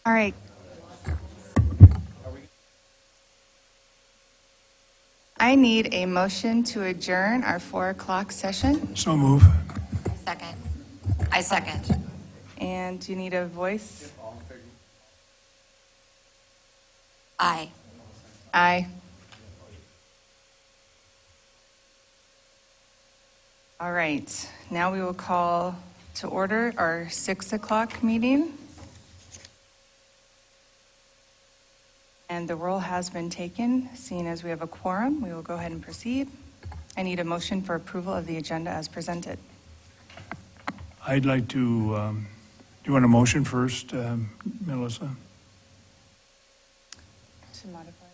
All right. I need a motion to adjourn our 4 o'clock session. So move. Second. I second. And do you need a voice? Aye. Aye. All right. Now we will call to order our 6 o'clock meeting. And the roll has been taken. Seeing as we have a quorum, we will go ahead and proceed. I need a motion for approval of the agenda as presented. I'd like to, do you want a motion first, Melissa? To modify.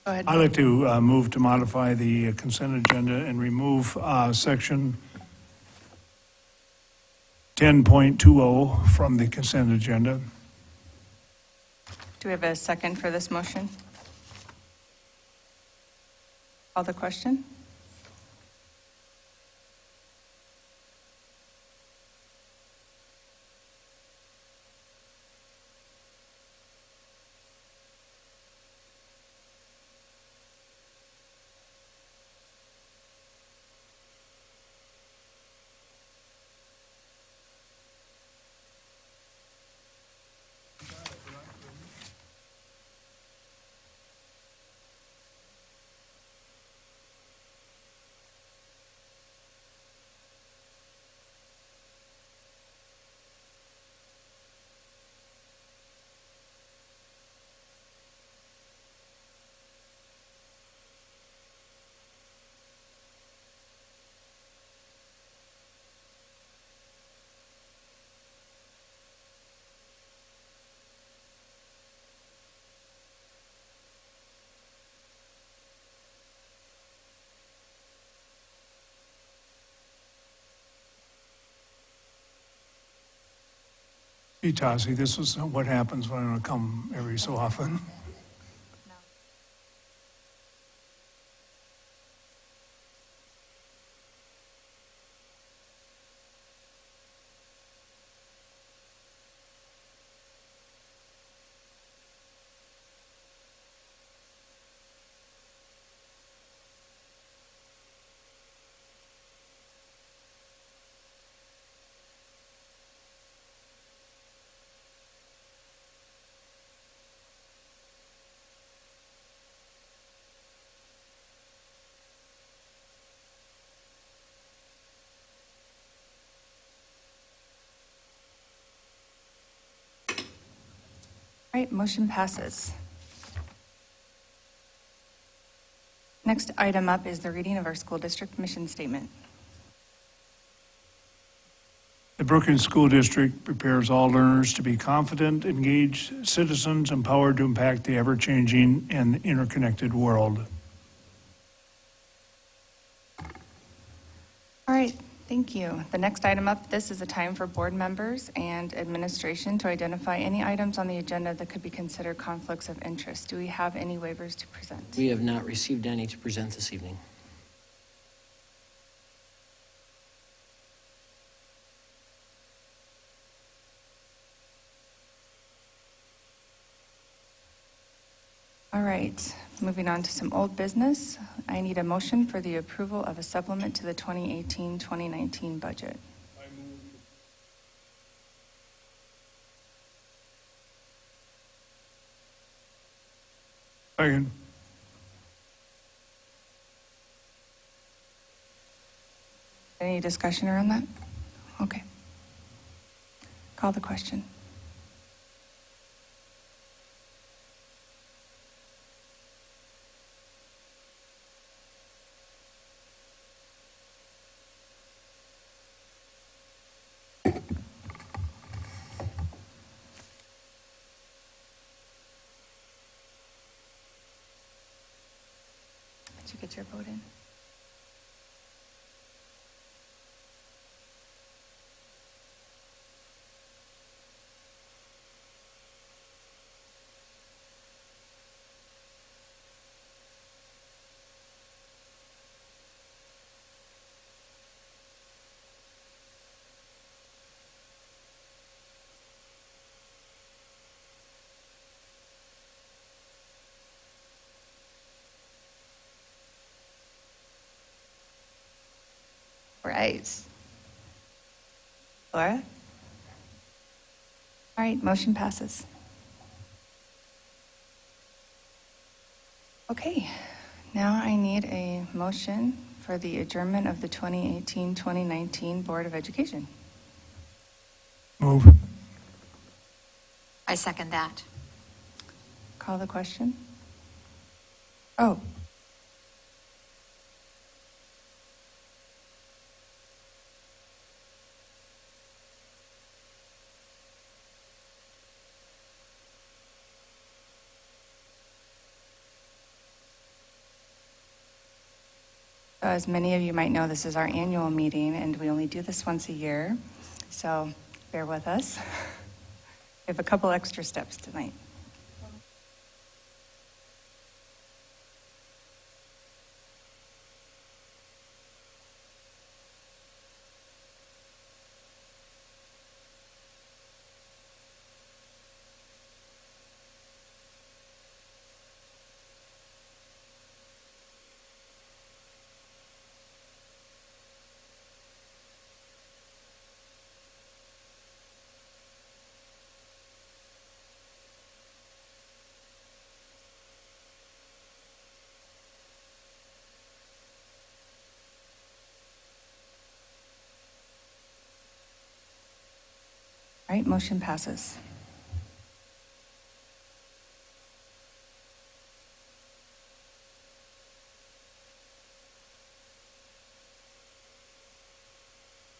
Go ahead. I'd like to move to modify the consent agenda and remove section 10.20 from the consent agenda. Do we have a second for this motion? Call the question? See, Tassi, this is what happens when I don't come every so often. All right, motion passes. Next item up is the reading of our school district mission statement. The Brookings School District prepares all learners to be confident, engaged citizens empowered to impact the ever-changing and interconnected world. All right, thank you. The next item up, this is a time for board members and administration to identify any items on the agenda that could be considered conflicts of interest. Do we have any waivers to present? We have not received any to present this evening. All right, moving on to some old business. I need a motion for the approval of a supplement to the 2018-2019 budget. Second. Any discussion around that? Okay. Call the question. Did you get your vote in? Right. Laura? All right, motion passes. Okay, now I need a motion for the adjournment of the 2018-2019 Board of Education. Move. I second that. Call the question? Oh. As many of you might know, this is our annual meeting, and we only do this once a year, so bear with us. We have a couple extra steps tonight. All right, motion passes.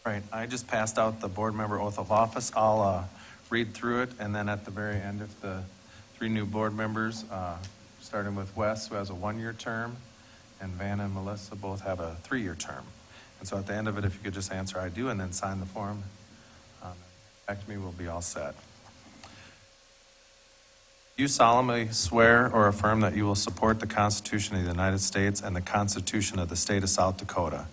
Right, I just passed out the board member oath of office. I'll read through it, and then at the very end, if the three new board members, starting with Wes, who has a 1-year term, and Vanna and Melissa both have a 3-year term. And so at the end of it, if you could just answer I do and then sign the form, back to me, we'll be all set. You solemnly swear or affirm that you will support the Constitution of the United States and the Constitution of the State of South Dakota,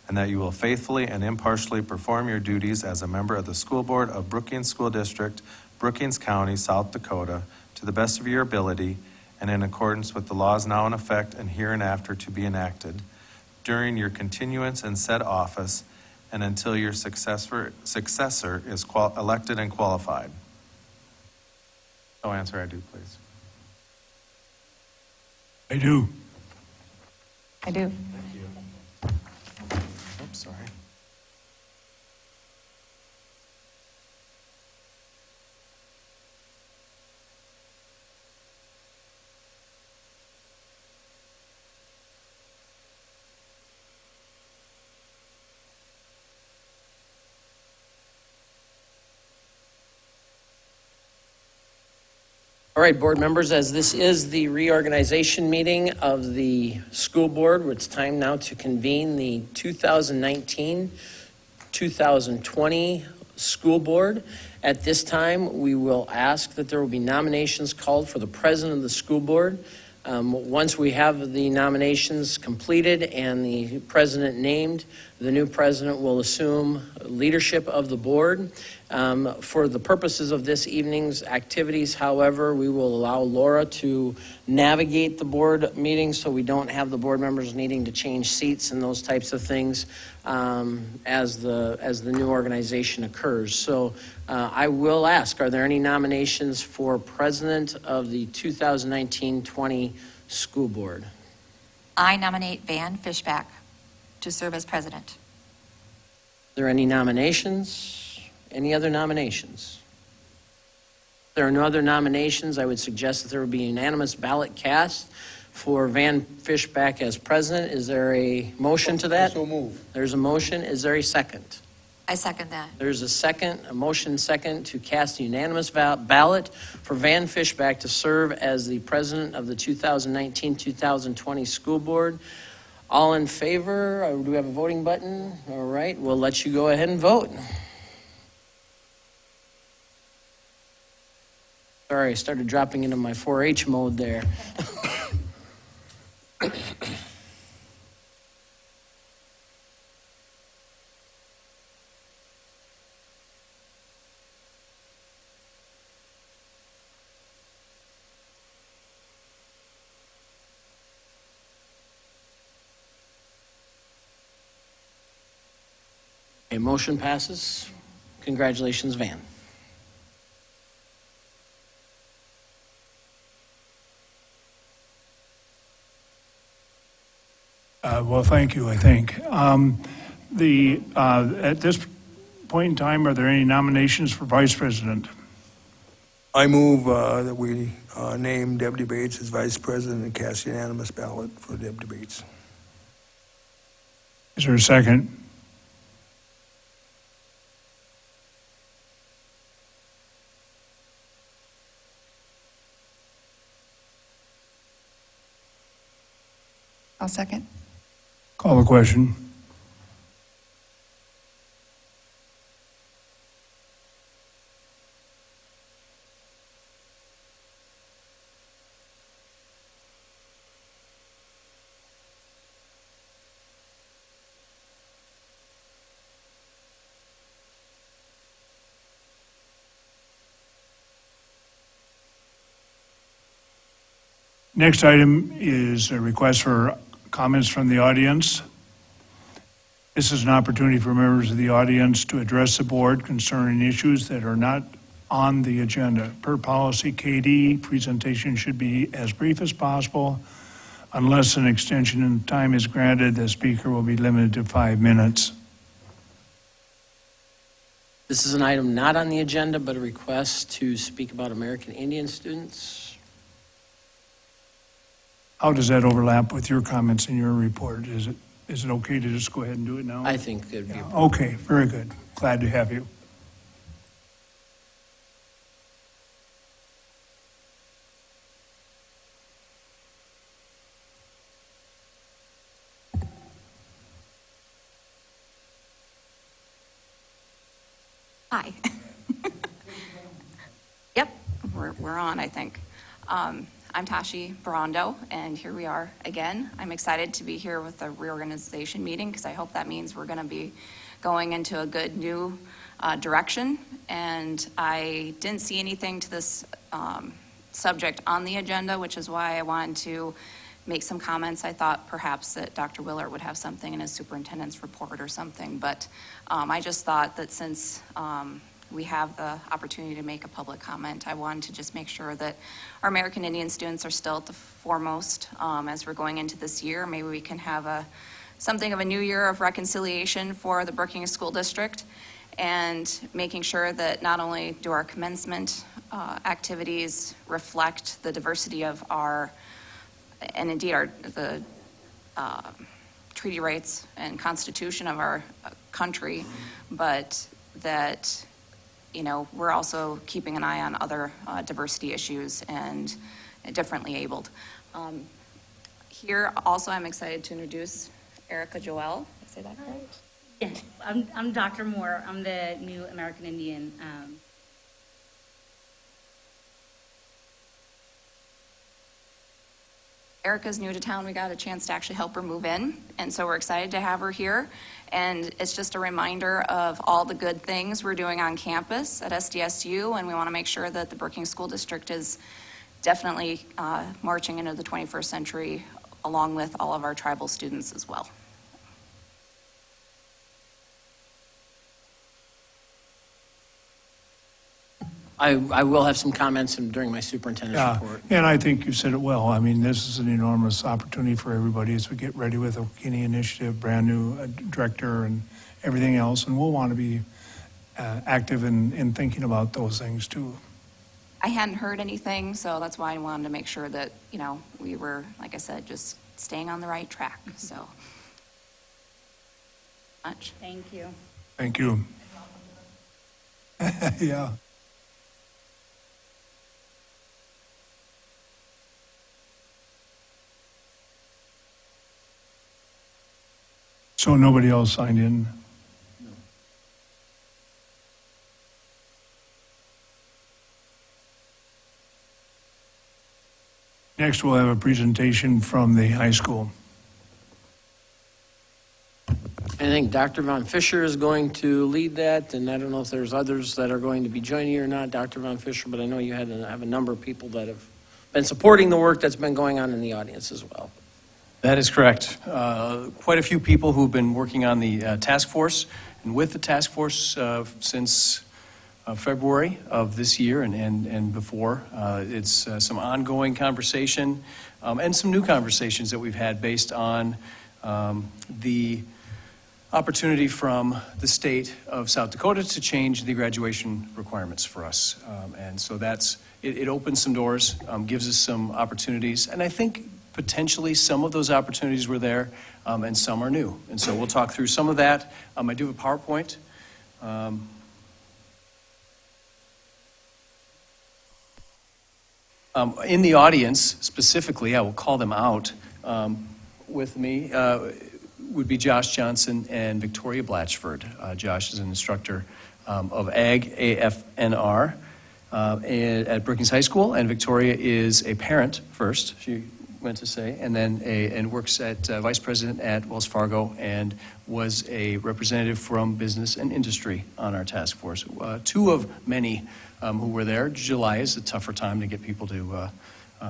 and that you will faithfully and impartially perform your duties as a member of the School Board of Brookings School District, Brookings County, South Dakota, to the best of your ability and in accordance with the laws now in effect and hereinafter to be enacted during your continuance in said office and until your successor is elected and qualified. So answer I do, please. I do. I do. Oops, sorry. All right, board members, as this is the reorganization meeting of the school board, it's time now to convene the 2019-2020 school board. At this time, we will ask that there will be nominations called for the president of the school board. Once we have the nominations completed and the president named, the new president will assume leadership of the board. For the purposes of this evening's activities, however, we will allow Laura to navigate the board meeting so we don't have the board members needing to change seats and those types of things as the new organization occurs. So I will ask, are there any nominations for president of the 2019-20 school board? I nominate Van Fishback to serve as president. Are there any nominations? Any other nominations? If there are no other nominations, I would suggest that there would be a unanimous ballot cast for Van Fishback as president. Is there a motion to that? So move. There's a motion. Is there a second? I second that. There's a second, a motion second to cast a unanimous ballot for Van Fishback to serve as the president of the 2019-2020 school board. All in favor? Do we have a voting button? All right, we'll let you go ahead and vote. Sorry, I started dropping into my 4-H mode there. A motion passes. Congratulations, Van. Well, thank you, I think. At this point in time, are there any nominations for vice president? I move that we name Deputy Bates as vice president and cast unanimous ballot for Deputy Bates. Is there a second? I'll second. Call the question. Next item is a request for comments from the audience. This is an opportunity for members of the audience to address the board concerning issues that are not on the agenda. Per policy KD, presentation should be as brief as possible. Unless an extension in time is granted, the speaker will be limited to 5 minutes. This is an item not on the agenda, but a request to speak about American Indian students. How does that overlap with your comments in your report? Is it okay to just go ahead and do it now? I think it'd be. Okay, very good. Glad to have you. Hi. Yep, we're on, I think. I'm Tashi Barando, and here we are again. I'm excited to be here with the reorganization meeting because I hope that means we're going to be going into a good new direction. And I didn't see anything to this subject on the agenda, which is why I wanted to make some comments. I thought perhaps that Dr. Willard would have something in his superintendent's report or something, but I just thought that since we have the opportunity to make a public comment, I wanted to just make sure that our American Indian students are still at the foremost as we're going into this year. Maybe we can have something of a new year of reconciliation for the Brookings School District, and making sure that not only do our commencement activities reflect the diversity of our, and indeed the treaty rights and constitution of our country, but that, you know, we're also keeping an eye on other diversity issues and differently abled. Here also, I'm excited to introduce Erica Joel. Did I say that right? Yes, I'm Dr. Moore. I'm the new American Indian. Erica's new to town. We got a chance to actually help her move in, and so we're excited to have her here. And it's just a reminder of all the good things we're doing on campus at SDSU, and we want to make sure that the Brookings School District is definitely marching into the 21st century along with all of our tribal students as well. I will have some comments during my superintendent's Yeah, report. and I think you said it well. I mean, this is an enormous opportunity for everybody as we get ready with the Kinney Initiative, brand-new director and everything else, and we'll want to be active in thinking about those things, too. I hadn't heard anything, so that's why I wanted to make sure that, you know, we were, like I said, just staying on the right track, so. Much. Thank you. Thank you. Yeah. So nobody else signed in? Next, we'll have a presentation from the high school. I think Dr. Von Fisher is going to lead that, and I don't know if there's others that are going to be joining you or not, Dr. Von Fisher, but I know you have a number of people that have been supporting the work that's been going on in the audience as well. That is correct. Quite a few people who've been working on the task force been with the task force since February of this year and before. It's some ongoing conversation and some new conversations that we've had based on the opportunity from the state of South Dakota to change the graduation requirements for us. And so it opens some doors, gives us some opportunities, and I think potentially some of those opportunities were there and some are new. And so we'll talk through some of that. I do have a PowerPoint. In the audience, specifically, I will call them out, with me would be Josh Johnson and Victoria Blatchford. Josh is an instructor of Ag, AFNR, at Brookings High School, and Victoria is a parent first, she went to say, and then and works at vice president at Wells Fargo and was a representative from business and industry on our task force. Two of many who were there. July is a tougher time to get people to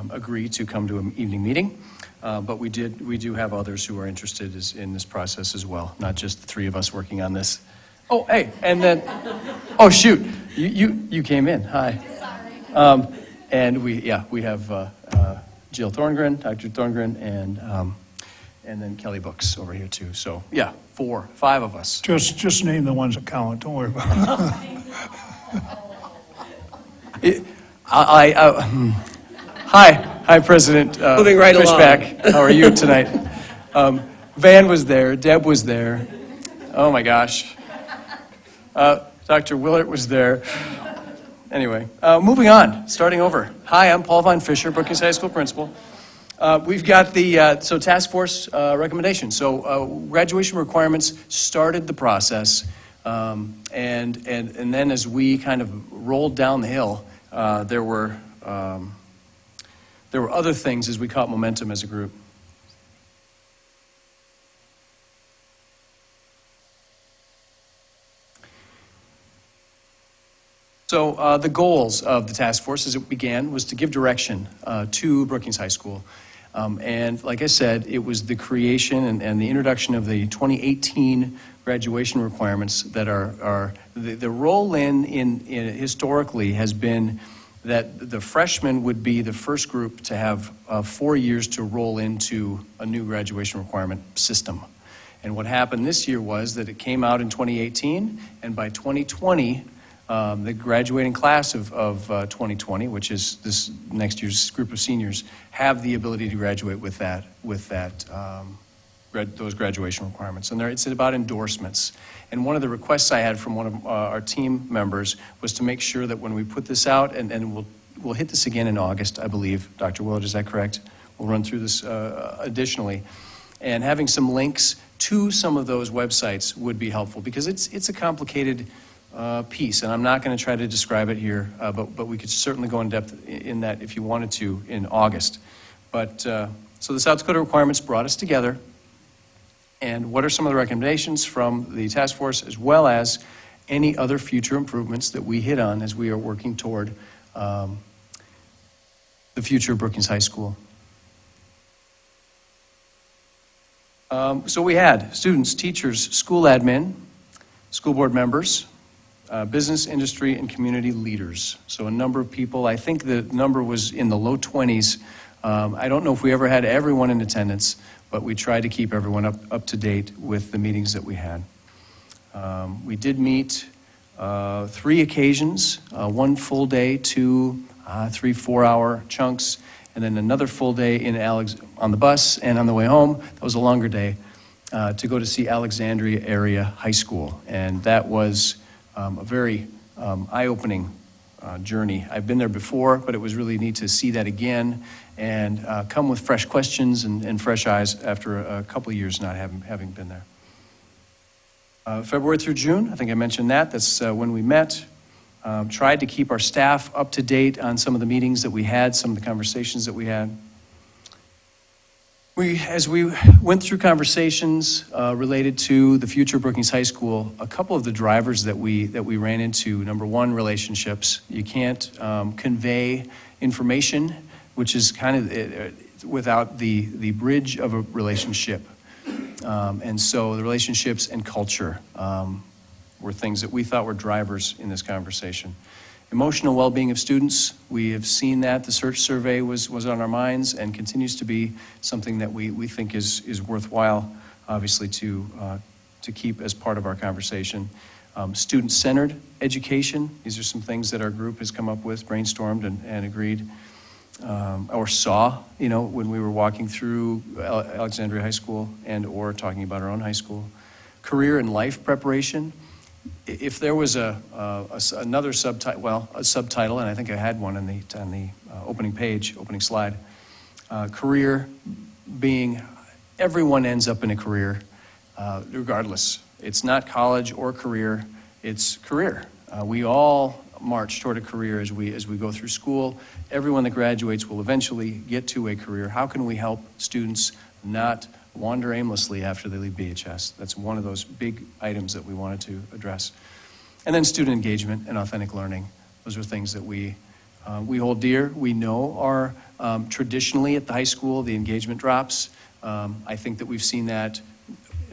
agree to come to an evening meeting, but we do have others who are interested in this process as well, not just the three of us working on this. Oh, hey, and then, oh shoot, you came in. Hi. Sorry. And we have Jill Thorngren, Dr. Thorngren, and then Kelly Books over here too. So yeah, 5 of us. Just name the ones that count, don't worry about it. Hi, President Moving right Fishback. How are you tonight? Van was there, Deb was there. Oh my gosh. Dr. Willert was there. Anyway, moving on, starting over. Hi, I'm Paul Von Fisher, Brookings High School principal. We've got the task force recommendations. So graduation requirements started the process, and then as we kind of rolled down the hill, there were other things as we caught momentum as a group. So the goals of the task force as it began was to give direction to Brookings High School. And like I said, it was the creation and the introduction of the 2018 graduation requirements that are the roll in historically has been that the freshmen would be the first group to have 4 years to roll into a new graduation requirement system. And what happened this year was that it came out in 2018, and by 2020, the graduating class of 2020, which is this next year's group of seniors, have the ability to graduate with those graduation requirements. And it's about endorsements. And one of the requests I had from one of our team members was to make sure that when we put this out, and we'll hit this again in August, I believe. Dr. Willard, is that correct? We'll run through this additionally. And having some links to some of those websites would be helpful, because it's a complicated piece, and I'm not going to try to describe it here, but we could certainly go in depth in that if you wanted to in August. But so the South Dakota requirements brought us together, and what are some of the recommendations from the task force, as well as any other future improvements that we hit on as we are working toward the future of Brookings High School. So we had students, teachers, school admin, school board members, business, industry, and community leaders. So a number of people. I think the number was in the low 20s. I don't know if we ever had everyone in attendance, but we tried to keep everyone up to date with the meetings that we had. We did meet 3 occasions, 1 full day, 2 3 4-hour chunks, and then another full day on the bus and on the way home. That was a longer day to go to see Alexandria Area High School, and that was a very eye-opening journey. I've been there before, but it was really neat to see that again and come with fresh questions and fresh eyes after a couple of years not having been there. February through June, I think I mentioned that. That's when we met. Tried to keep our staff up to date on some of the meetings that we had, some of the conversations that we had. As we went through conversations related to the future of Brookings High School, a couple of the drivers that we ran into, number one, relationships. You can't convey information, which is kind of without the bridge of a relationship. And so the relationships and culture. were things that we thought were drivers in this conversation. Emotional well-being of students, we have seen that. The search survey was on our minds and continues to be something that we think is worthwhile, obviously, to keep as part of our conversation. Student-centered education, these are some things that our group has come up with, brainstormed and agreed, or saw, when we were walking through Alexandria High School and/or talking about our own high school. Career and life preparation. If there was another subtitle, and I think I had one on the opening page, opening slide, career being everyone ends up in a career, regardless. It's not college or career, it's career. We all march toward a career as we go through school. Everyone that graduates will eventually get to a career. How can we help students not wander aimlessly after they leave BHS? That's one of those big items that we wanted to address. And then student engagement and authentic learning. Those are things that we hold dear. We know are traditionally at the high school, the engagement drops. I think that we've seen that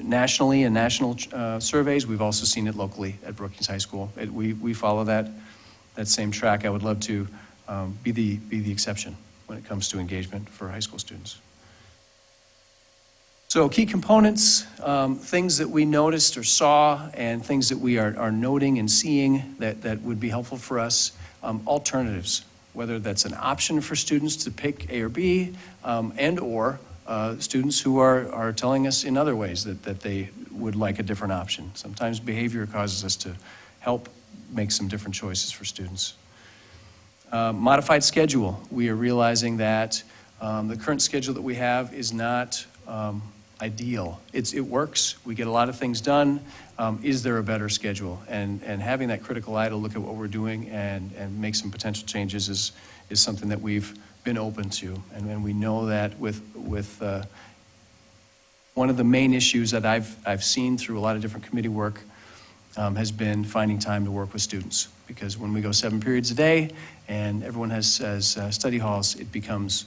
nationally in national surveys. We've also seen it locally at Brookings High School. We follow that same track. I would love to be the exception when it comes to engagement for high school students. So key components, things that we noticed or saw, and things that we are noting and seeing that would be helpful for us. Alternatives, whether that's an option for students to pick A or B, and/or students who are telling us in other ways that they would like a different option. Sometimes behavior causes us to help make some different choices for students. Modified schedule. We are realizing that the current schedule that we have is not ideal. It works. We get a lot of things done. Is there a better schedule? And having that critical eye to look at what we're doing and make some potential changes is something that we've been open to. And we know that with one of the main issues that I've seen through a lot of different committee work has been finding time to work with students. Because when we go 7 periods a day and everyone has study halls, it becomes,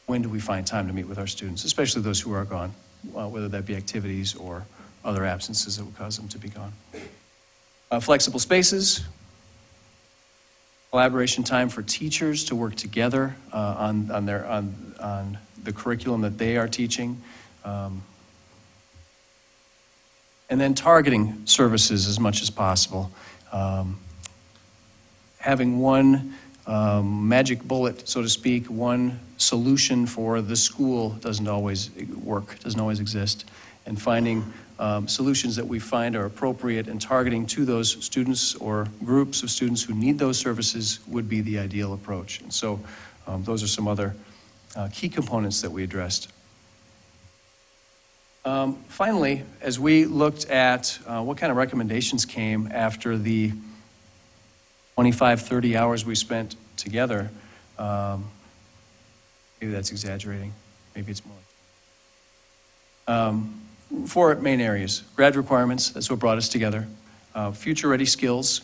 when do we find time to meet with our students, especially those who are gone, whether that be activities or other absences that would cause them to be gone. Flexible spaces, collaboration time for teachers to work together on the curriculum that they are teaching, and then targeting services as much as possible. Having one magic bullet, so to speak, one solution for the school doesn't always work, doesn't always exist, and finding solutions that we find are appropriate and targeting to those students or groups of students who need those services would be the ideal approach. And so those are some other key components that we addressed. Finally, as we looked at what kind of recommendations came after the 25, 30 hours we spent together, maybe that's exaggerating, maybe it's more. 4 main areas: grad requirements, that's what brought us together. Future-ready skills,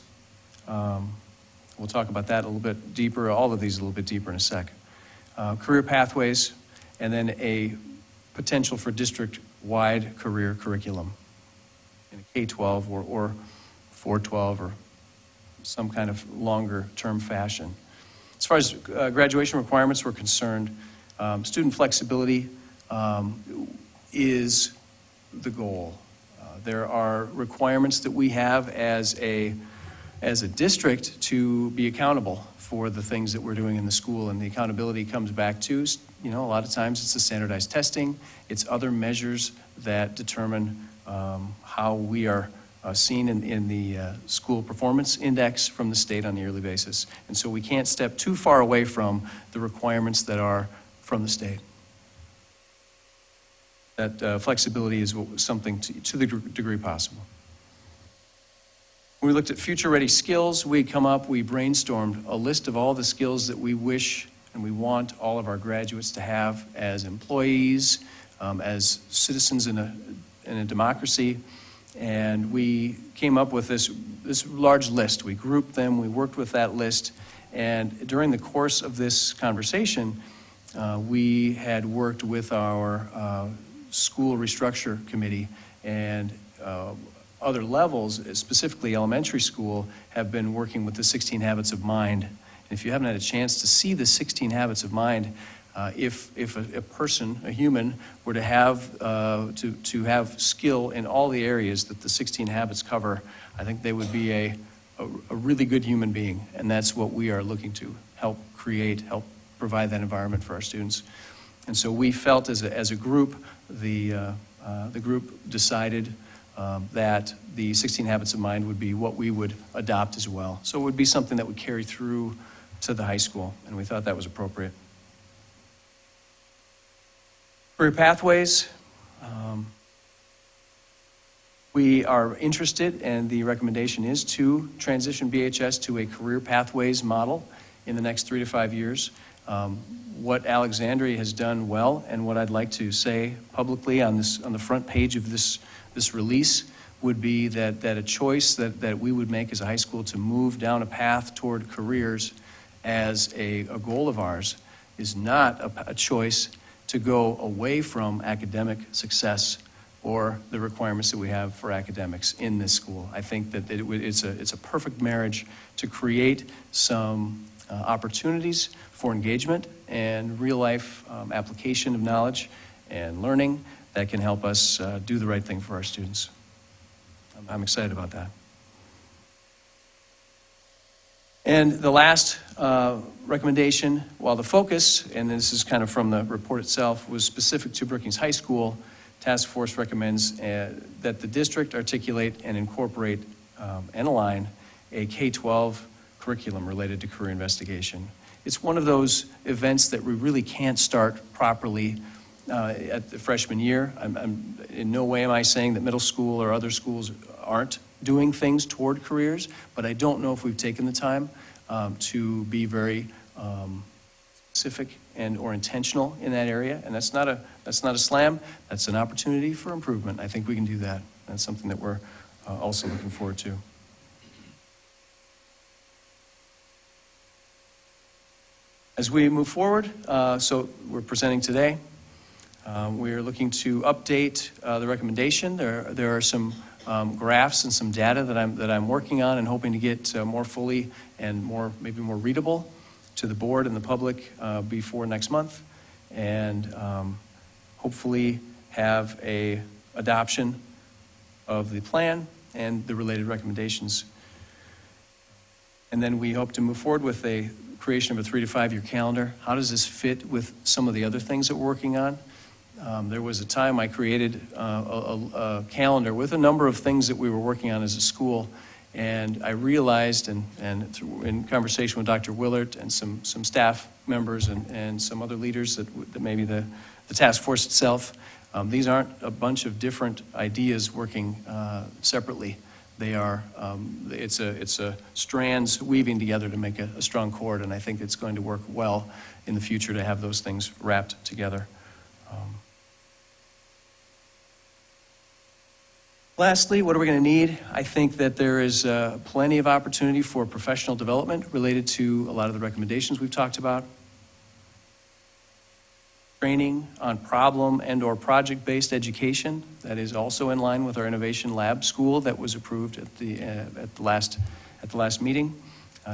we'll talk about that a little bit deeper, all of these a little bit deeper in a sec. Career pathways, and then a potential for district-wide career curriculum in a K-12 or 412 or some kind of longer-term fashion. As far as graduation requirements were concerned, student flexibility is the goal. There are requirements that we have as a district to be accountable for the things that we're doing in the school, and the accountability comes back to, a lot of times it's the standardized testing, it's other measures that determine how we are seen in the school performance index from the state on a yearly basis. And so we can't step too far away from the requirements that are from the state. That flexibility is something to the degree possible. When we looked at future-ready skills, we brainstormed a list of all the skills that we wish and we want all of our graduates to have as employees, as citizens in a democracy. And we came up with this large list. We grouped them, we worked with that list, and during the course of this conversation, we had worked with our school restructure committee and other levels, specifically elementary school, have been working with the 16 Habits of Mind. And if you haven't had a chance to see the 16 Habits of Mind, if a person, a human, were to have skill in all the areas that the 16 habits cover, I think they would be a really good human being. And that's what we are looking to help create, help provide that environment for our students. And so we felt as a group, the group decided that the 16 Habits of Mind would be what we would adopt as well. So it would be something that would carry through to the high school, and we thought that was appropriate. Career pathways. We are interested, and the recommendation is to transition BHS to a career pathways model in the next 3 to 5 years. What Alexandria has done well, and what I'd like to say publicly on the front page of this release, would be that a choice that we would make as a high school to move down a path toward careers as a goal of ours is not a choice to go away from academic success or the requirements that we have for academics in this school. I think that it's a perfect marriage to create some opportunities for engagement and real-life application of knowledge and learning that can help us do the right thing for our students. I'm excited about that. And the last recommendation, while the focus, and this is kind of from the report itself, was specific to Brookings High School, Task Force recommends that the district articulate and incorporate and align a K-12 curriculum related to career investigation. It's one of those events that we really can't start properly at the freshman year. In no way am I saying that middle school or other schools aren't doing things toward careers, but I don't know if we've taken the time to be very specific and or intentional in that area. And that's not a slam. That's an opportunity for improvement. I think we can do that. That's something that we're also looking forward to. As we move forward, so we're presenting today. We are looking to update the recommendation. There are some graphs and some data that I'm working on and hoping to get more fully and maybe more readable to the board and the public before next month, and hopefully have a adoption of the plan and the related recommendations. And then we hope to move forward with a creation of a 3 to 5 year calendar. How does this fit with some of the other things that we're working on? There was a time I created a calendar with a number of things that we were working on as a school, and I realized, and in conversation with Dr. Willert and some staff members and some other leaders that maybe the task force itself, these aren't a bunch of different ideas working separately. They are, it's a strands weaving together to make a strong cord, and I think it's going to work well in the future to have those things wrapped together. Lastly, what are we going to need? I think that there is plenty of opportunity for professional development related to a lot of the recommendations we've talked about. Training on problem and or project-based education that is also in line with our innovation lab school that was approved at the last meeting.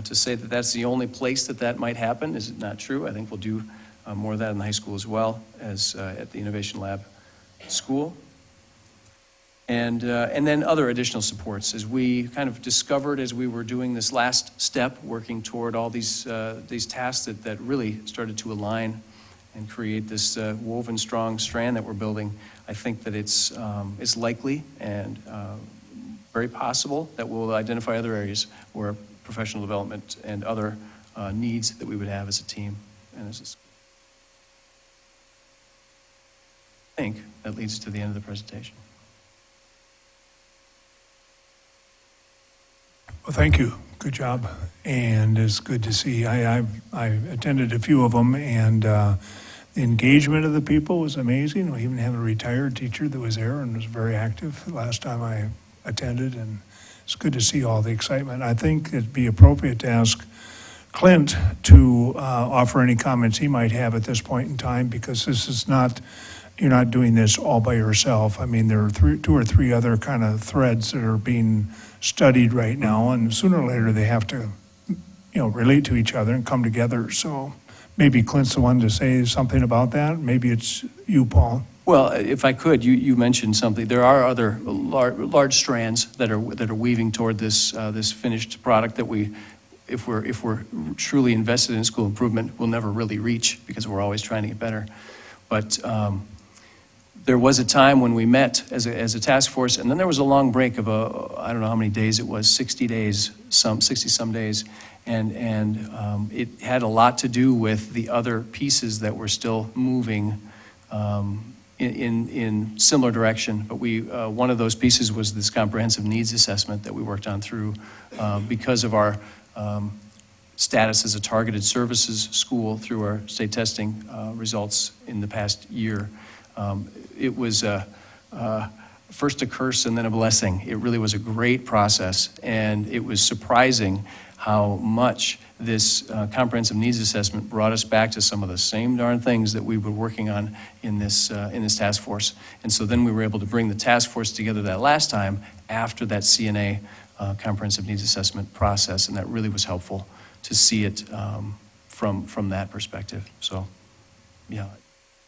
To say that that's the only place that might happen is not true. I think we'll do more of that in the high school as well as at the innovation lab school. And then other additional supports. As we kind of discovered as we were doing this last step, working toward all these tasks that really started to align and create this woven strong strand that we're building, I think that it's likely and very possible that we'll identify other areas where professional development and other needs that we would have as a team and as a school. I think that leads to the end of the presentation. Well, thank you. Good job. And it's good to see. I attended a few of them, and the engagement of the people was amazing. We even have a retired teacher that was there and was very active the last time I attended, and it's good to see all the excitement. I think it'd be appropriate to ask Clint to offer any comments he might have at this point in time, because this is not you're not doing this all by yourself. I mean, there are two or three other kind of threads that are being studied right now, and sooner or later they have to, relate to each other and come together. So maybe Clint's the one to say something about that. Maybe it's you, Paul. Well, if I could, you mentioned something. There are other large strands that are weaving toward this finished product that if we're truly invested in school improvement, we'll never really reach because we're always trying to get better. But there was a time when we met as a task force, and then there was a long break of I don't know how many days it was, 60 some days, and it had a lot to do with the other pieces that were still moving in similar direction. But one of those pieces was this comprehensive needs assessment that we worked on through because of our status as a targeted services school through our state testing results in the past year. It was first a curse and then a blessing. It really was a great process, and it was surprising how much this comprehensive needs assessment brought us back to some of the same darn things that we were working on in this task force. And so then we were able to bring the task force together that last time after that CNA comprehensive needs assessment process, and that really was helpful to see it from that perspective. So, yeah.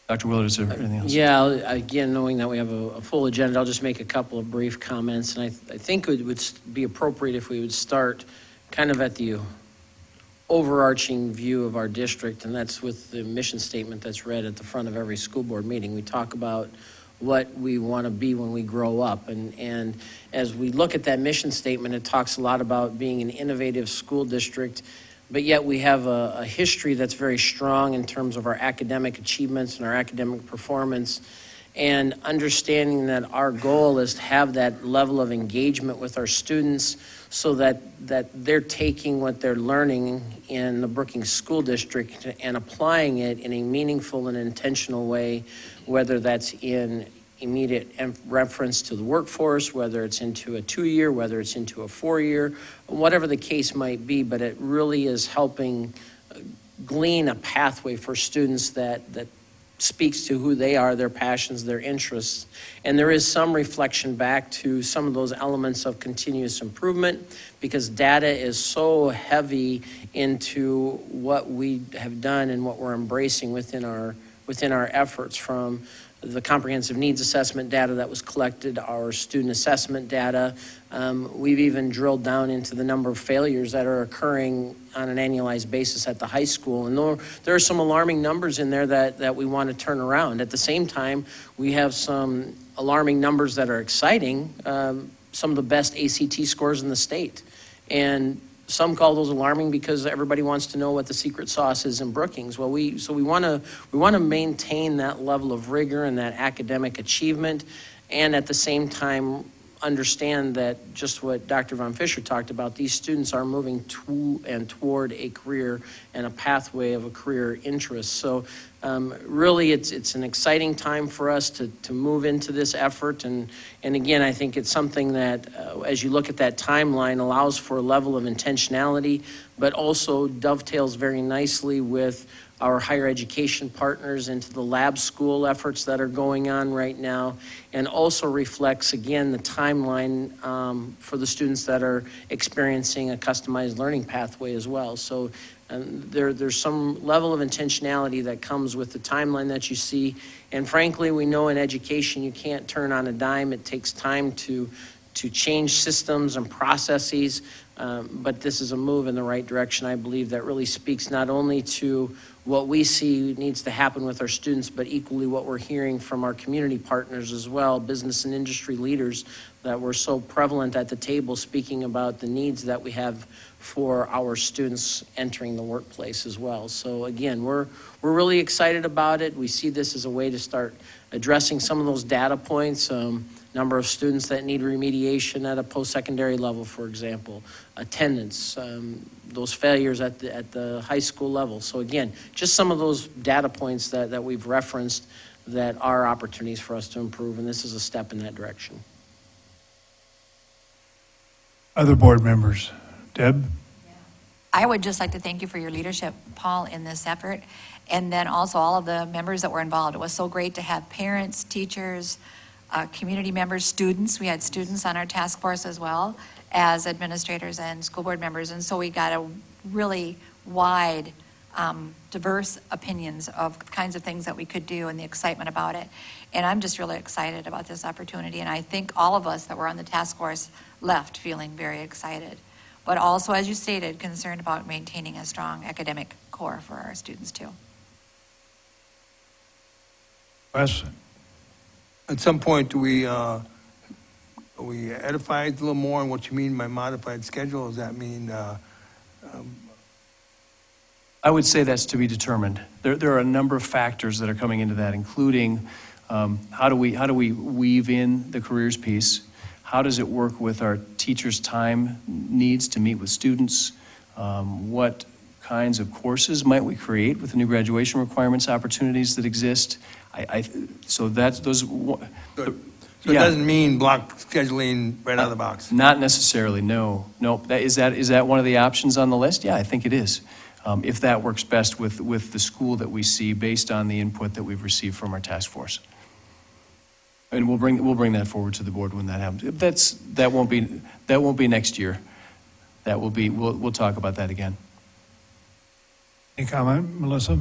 Dr. Willard, is there anything else? Yeah, again, knowing that we have a full agenda, I'll just make a couple of brief comments. And I think it would be appropriate if we would start kind of at the overarching view of our district, and that's with the mission statement that's read at the front of every school board meeting. We talk about what we want to be when we grow up. And as we look at that mission statement, it talks a lot about being an innovative school district, but yet we have a history that's very strong in terms of our academic achievements and our academic performance, and understanding that our goal is to have that level of engagement with our students so that they're taking what they're learning in the Brookings School District and applying it in a meaningful and intentional way, whether that's in immediate reference to the workforce, whether it's into a 2-year, whether it's into a 4-year, whatever the case might be, but it really is helping glean a pathway for students that speaks to who they are, their passions, their interests. And there is some reflection back to some of those elements of continuous improvement, because data is so heavy into what we have done and what we're embracing within our efforts, from the comprehensive needs assessment data that was collected, our student assessment data. We've even drilled down into the number of failures that are occurring on an annualized basis at the high school. And there are some alarming numbers in there that we want to turn around. At the same time, we have some alarming numbers that are exciting, some of the best ACT scores in the state. And some call those alarming because everybody wants to know what the secret sauce is in Brookings. Well, we want to maintain that level of rigor and that academic achievement, and at the same time understand that just what Dr. Von Fisher talked about, these students are moving to and toward a career and a pathway of a career interest. So really it's an exciting time for us to move into this effort. And again, I think it's something that as you look at that timeline, allows for a level of intentionality, but also dovetails very nicely with our higher education partners into the lab school efforts that are going on right now, and also reflects, again, the timeline for the students that are experiencing a customized learning pathway as well. So there's some level of intentionality that comes with the timeline that you see. And frankly, we know in education you can't turn on a dime. It takes time to change systems and processes, but this is a move in the right direction, I believe, that really speaks not only to what we see needs to happen with our students, but equally what we're hearing from our community partners as well, business and industry leaders that were so prevalent at the table speaking about the needs that we have for our students entering the workplace as well. So again, we're really excited about it. We see this as a way to start addressing some of those data points, number of students that need remediation at a post-secondary level, for example, attendance, those failures at the high school level. So again, just some of those data points that we've referenced that are opportunities for us to improve, and this is a step in that direction. Other board members? Deb? I would just like to thank you for your leadership, Paul, in this effort, and then also all of the members that were involved. It was so great to have parents, teachers, community members, students. We had students on our task force as well as administrators and school board members, and so we got a really wide, diverse opinions of kinds of things that we could do and the excitement about it. And I'm just really excited about this opportunity, and I think all of us that were on the task force left feeling very excited. But also, as you stated, concerned about maintaining a strong academic core for our students too. Wes? At some point, do we edify it a little more on what you mean by modified schedule? Does that mean, I would say that's to be determined. There are a number of factors that are coming into that, including how do we weave in the careers piece? How does it work with our teachers' time needs to meet with students? What kinds of courses might we create with the new graduation requirements opportunities that exist? So that's those. so it doesn't mean block scheduling right out of the box? Not necessarily. No. Is that one of the options on the list? Yeah, I think it is. If that works best with the school that we see based on the input that we've received from our task force. And we'll bring that forward to the board when that happens. That won't be next year. That will be, we'll talk about that again. Any comment, Melissa?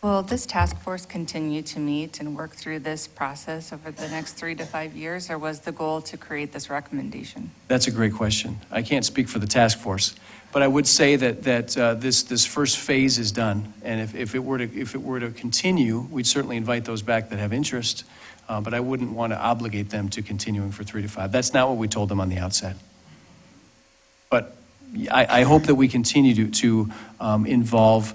Will this task force continue to meet and work through this process over the next 3 to 5 years, or was the goal to create this recommendation? That's a great question. I can't speak for the task force, but I would say that this first phase is done, and if it were to continue, we'd certainly invite those back that have interest, but I wouldn't want to obligate them to continuing for 3 to 5. That's not what we told them on the outset. But I hope that we continue to involve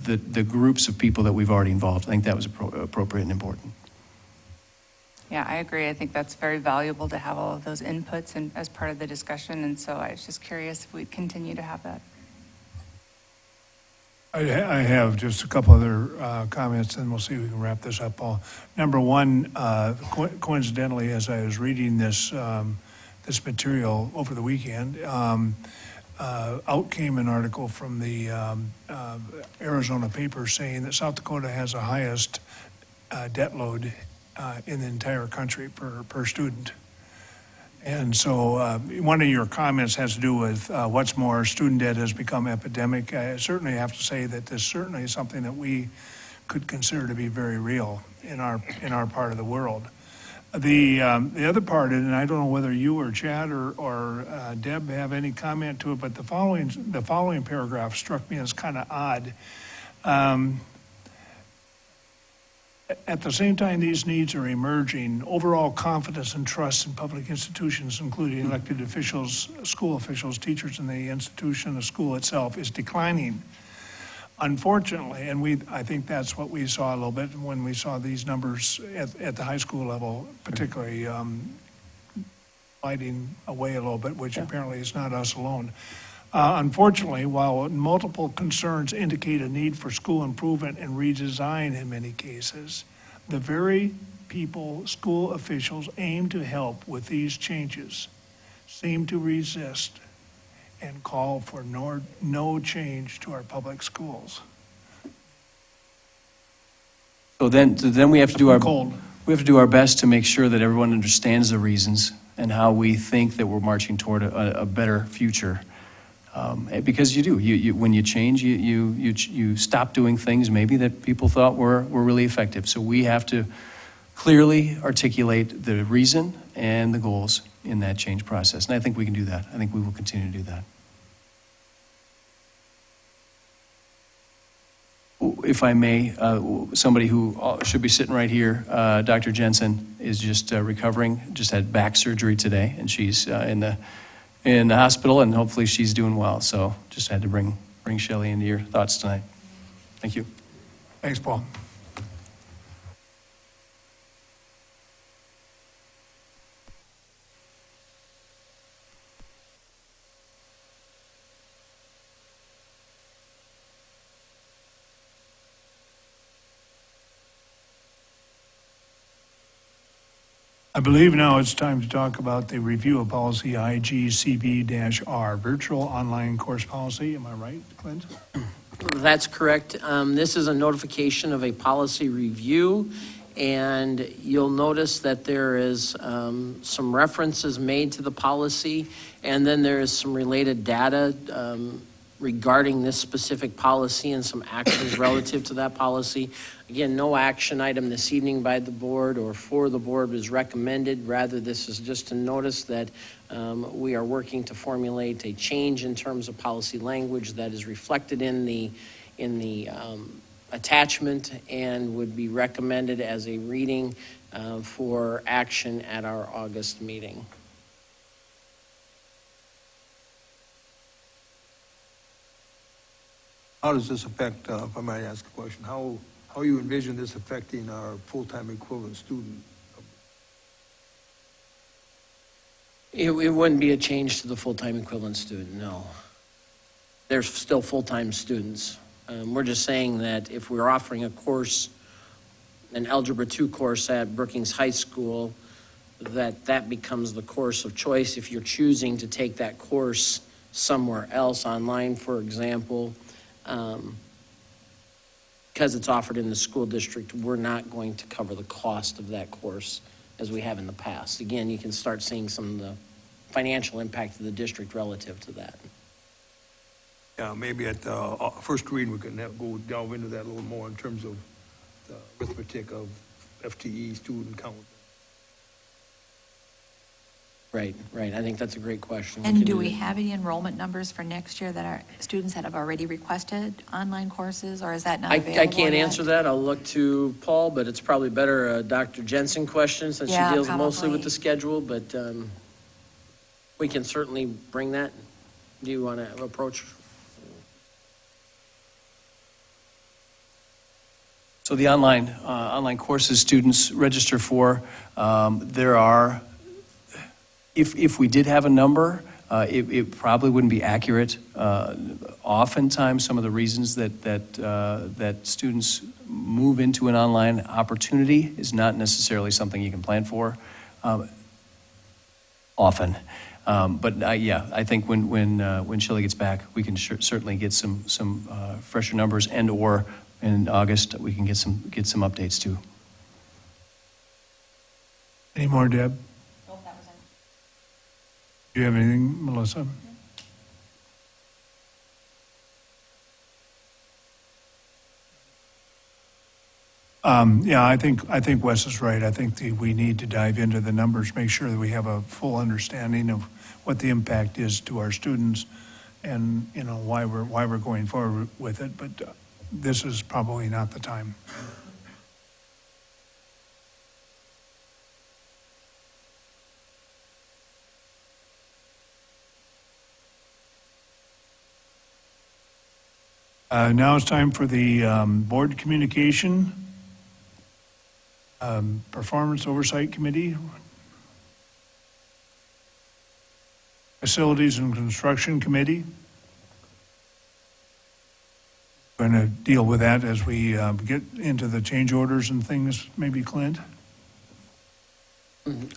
the groups of people that we've already involved. I think that was appropriate and important. Yeah, I agree. I think that's very valuable to have all of those inputs and as part of the discussion, and so I was just curious if we'd continue to have that. I have just a couple other comments, and we'll see if we can wrap this up, Paul. Number one, coincidentally, as I was reading this this material over the weekend, out came an article from the Arizona paper saying that South Dakota has the highest debt load in the entire country per student. And so one of your comments has to do with what's more, student debt has become epidemic. I certainly have to say that this certainly is something that we could consider to be very real in our part of the world. The other part, and I don't know whether you or Chad or Deb have any comment to it, but the following paragraph struck me as kind of odd. At the same time these needs are emerging, overall confidence and trust in public institutions, including elected officials, school officials, teachers in the institution, the school itself, is declining. Unfortunately, and I think that's what we saw a little bit when we saw these numbers at the high school level, particularly sliding away a little bit, which apparently is not us alone. Unfortunately, while multiple concerns indicate a need for school improvement and redesign in many cases, the very people school officials aim to help with these changes seem to resist and call for no change to our public schools. So then we have to do Cold. we have to do our best to make sure that everyone understands the reasons and how we think that we're marching toward a better future. Because you do, when you change, you stop doing things maybe that people thought were really effective. So we have to clearly articulate the reason and the goals in that change process. And I think we can do that. I think we will continue to do that. If I may, somebody who should be sitting right here, Dr. Jensen, is just recovering, just had back surgery today, and she's in the hospital, and hopefully she's doing well. So just had to bring Shelley into your thoughts tonight. Thank you. Thanks, Paul. I believe now it's time to talk about the review of policy IGCB-R, virtual online course policy. Am I right, Clint? That's correct. This is a notification of a policy review, and you'll notice that there is some references made to the policy, and then there is some related data regarding this specific policy and some actions relative to that policy. Again, no action item this evening by the board or for the board was recommended. Rather, this is just a notice that we are working to formulate a change in terms of policy language that is reflected in the attachment and would be recommended as a reading for action at our August meeting. How does this affect, if I might ask a question, how you envision this affecting our full-time equivalent student? It wouldn't be a change to the full-time equivalent student, no. They're still full-time students. We're just saying that if we're offering a course, an Algebra 2 course at Brookings High School, that becomes the course of choice. If you're choosing to take that course somewhere else online, for example, because it's offered in the school district, we're not going to cover the cost of that course as we have in the past. Again, you can start seeing some of the financial impact of the district relative to that. Yeah, maybe at the first reading, we can go delve into that a little more in terms of the arithmetic of FTE student count. Right. I think that's a great question. And can do we that. have any enrollment numbers for next year that are students that have already requested online courses, or is that not available I can't yet? answer that. I'll look to Paul, but it's probably better a Dr. Jensen question since Yeah, she deals mostly with probably. the schedule, but we can certainly bring that. Do you want to approach? So the online courses students register for, there are, if we did have a number, it probably wouldn't be accurate. Oftentimes, some of the reasons that students move into an online opportunity is not necessarily something you can plan for. Often. But yeah, I think when Shelley gets back, we can certainly get some fresher numbers, and/or in August we can get some updates too. Any more, Deb? Do you have anything, Melissa? Yeah, I think Wes is right. I think we need to dive into the numbers, make sure that we have a full understanding of what the impact is to our students, and why we're going forward with it. But this is probably not the time. Now it's time for the board communication, performance oversight committee, facilities and construction committee. Going to deal with that as we get into the change orders and things, maybe Clint?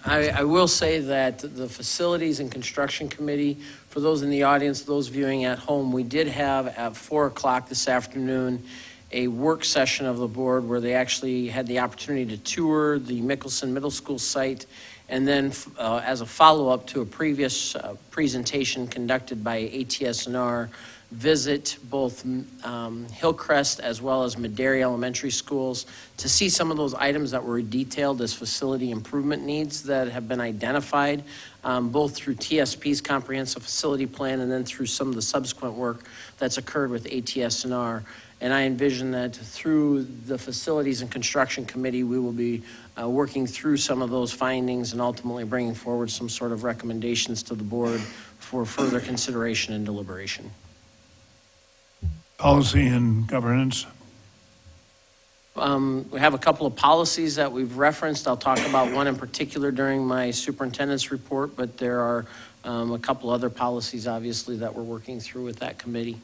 I will say that the Facilities and Construction Committee, for those in the audience, those viewing at home, we did have at 4 o'clock this afternoon a work session of the board where they actually had the opportunity to tour the Mickelson Middle School site, and then as a follow-up to a previous presentation conducted by ATS&R, visit both Hillcrest as well as Madera Elementary Schools to see some of those items that were detailed as facility improvement needs that have been identified, both through TSP's comprehensive facility plan and then through some of the subsequent work that's occurred with ATS&R. And I envision that through the Facilities and Construction Committee, we will be working through some of those findings and ultimately bringing forward some sort of recommendations to the board for further consideration and deliberation. Policy and governance. We have a couple of policies that we've referenced. I'll talk about one in particular during my superintendent's report, but there are a couple other policies, obviously, that we're working through with that committee.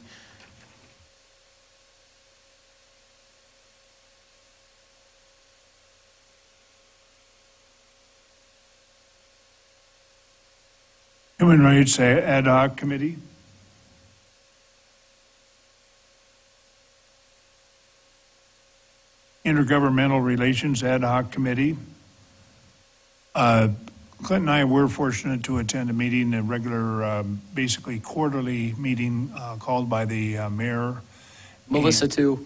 Human Rights Ad Hoc Committee. Intergovernmental Relations Ad Hoc Committee. Clint and I were fortunate to attend a meeting, a regular, basically quarterly meeting called by the mayor. Melissa, too.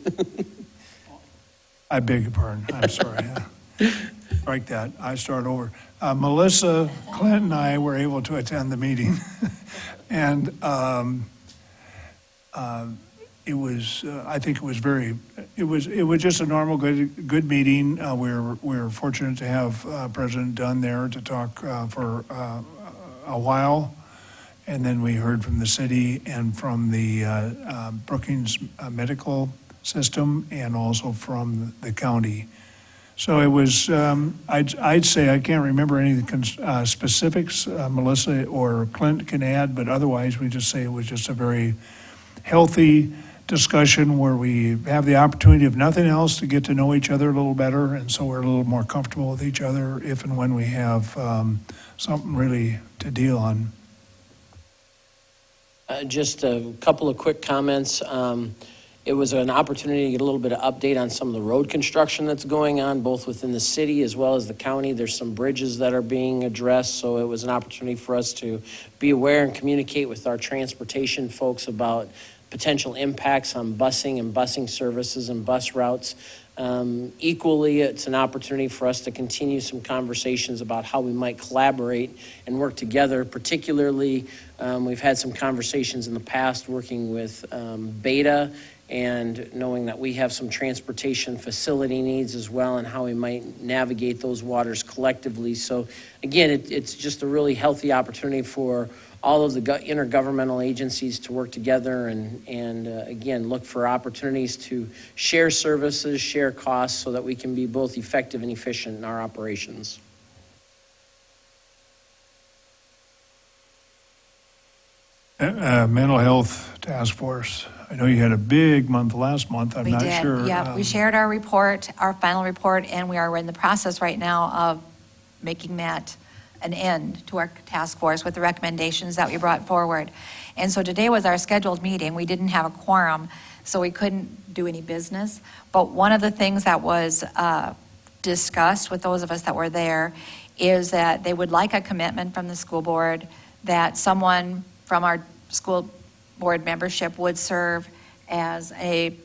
I beg your pardon, I'm sorry. Strike that, I start over. Melissa, Clint, and I were able to attend the meeting. And it was, I think it was it was just a normal, good meeting. We're fortunate to have President Dunn there to talk for a while. And then we heard from the city and from the Brookings Medical System and also from the county. So it was, I'd say, I can't remember any of the specifics Melissa or Clint can add, but otherwise we just say it was just a very healthy discussion where we have the opportunity, if nothing else, to get to know each other a little better, and so we're a little more comfortable with each other if and when we have something really to deal on. Just a couple of quick comments. It was an opportunity to get a little bit of update on some of the road construction that's going on, both within the city as well as the county. There's some bridges that are being addressed, so it was an opportunity for us to be aware and communicate with our transportation folks about potential impacts on busing and busing services and bus routes. Equally, it's an opportunity for us to continue some conversations about how we might collaborate and work together. Particularly, we've had some conversations in the past working with Beta, and knowing that we have some transportation facility needs as well, and how we might navigate those waters collectively. So again, it's just a really healthy opportunity for all of the intergovernmental agencies to work together and again, look for opportunities to share services, share costs, so that we can be both effective and efficient in our operations. Mental Health Task Force. I know you had a big month last month. I'm We not did, sure. yeah. We shared our report, our final report, and we are in the process right now of making that an end to our task force with the recommendations that we brought forward. And so today was our scheduled meeting. We didn't have a quorum, so we couldn't do any business. But one of the things that was discussed with those of us that were there is that they would like a commitment from the school board that someone from our school board membership would serve as a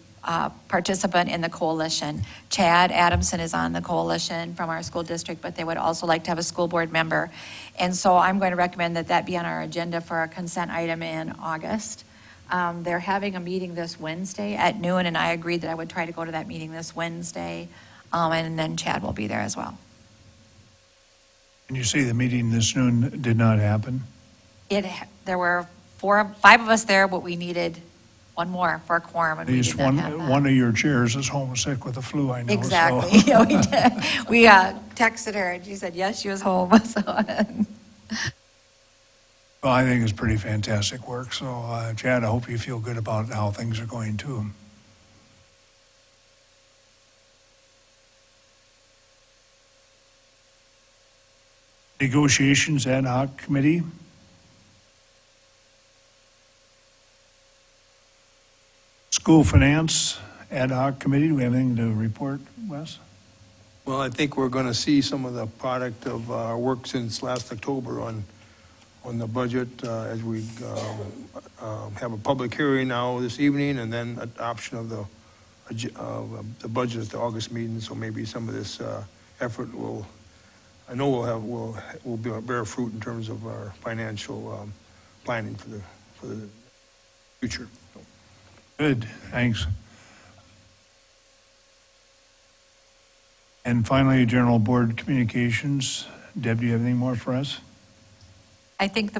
participant in the coalition. Chad Adamson is on the coalition from our school district, but they would also like to have a school board member. And so I'm going to recommend that that be on our agenda for a consent item in August. They're having a meeting this Wednesday at noon, and I agreed that I would try to go to that meeting this Wednesday, and then Chad will be there as well. And you say the meeting this noon did not happen? There were 5 of us there, but we needed one more for a quorum, and At we least did not have that. one of your chairs is homesick with the flu, I know. so- Exactly. Yeah, we did. We texted her, and she said, yes, she was home. So, Well, I think it's pretty fantastic work, so Chad, I hope you feel good about how things are going too. Negotiations Ad Hoc Committee. School Finance Ad Hoc Committee, do we have anything to report, Wes? Well, I think we're going to see some of the product of our work since last October on the budget as we have a public hearing now this evening, and then adoption of the budget at the August meeting. So maybe some of this effort will bear fruit in terms of our financial planning for the future. Good, thanks. And finally, General Board Communications. Deb, do you have anything more for us? I think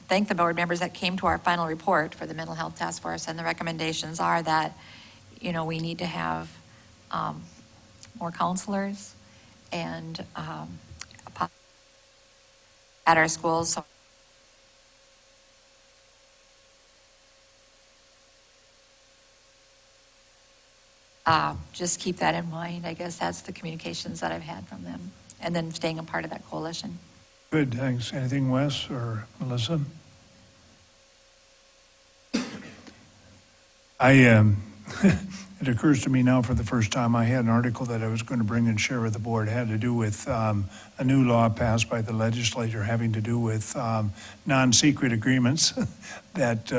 thank the board members that came to our final report for the Mental Health Task Force, and the recommendations are that, we need to have more counselors and at our schools. So just keep that in mind. I guess that's the communications that I've had from them, and then staying a part of that coalition. Good, thanks. Anything, Wes or Melissa? It occurs to me now for the first time, I had an article that I was going to bring and share with the board. It had to do with a new law passed by the legislature having to do with non-secret agreements that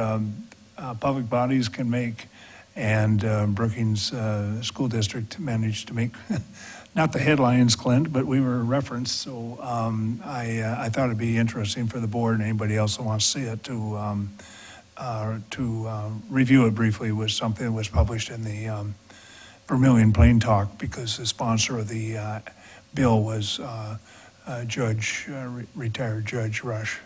public bodies can make. And Brookings School District managed to make, not the headlines, Clint, but we were referenced. So I thought it'd be interesting for the board and anybody else that wants to see it to review it briefly. It was something that was published in the Vermillion Plain Talk because the sponsor of the bill was retired Judge Rush.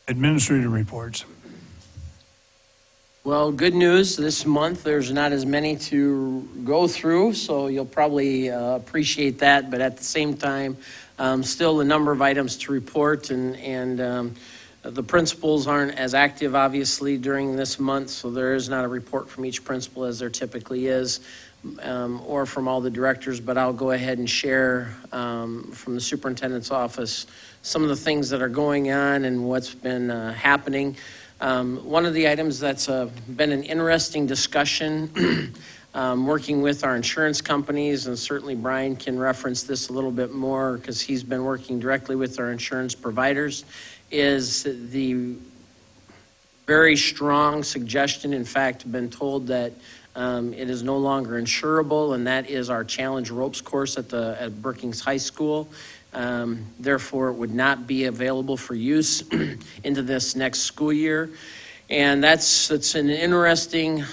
Administrative reports. Well, good news, this month, there's not as many to go through, so you'll probably appreciate that, but at the same time, still a number of items to report, and the principals aren't as active, obviously, during this month, so there is not a report from each principal as there typically is, or from all the directors, but I'll go ahead and share from the superintendent's office some of the things that are going on and what's been happening. One of the items that's been an interesting discussion, working with our insurance companies, and certainly Brian can reference this a little bit more because he's been working directly with our insurance providers, is the very strong suggestion, in fact, been told that it is no longer insurable, and that is our challenge ropes course at Brookings High School. Therefore, it would not be available for use into this next school year. And that's an interesting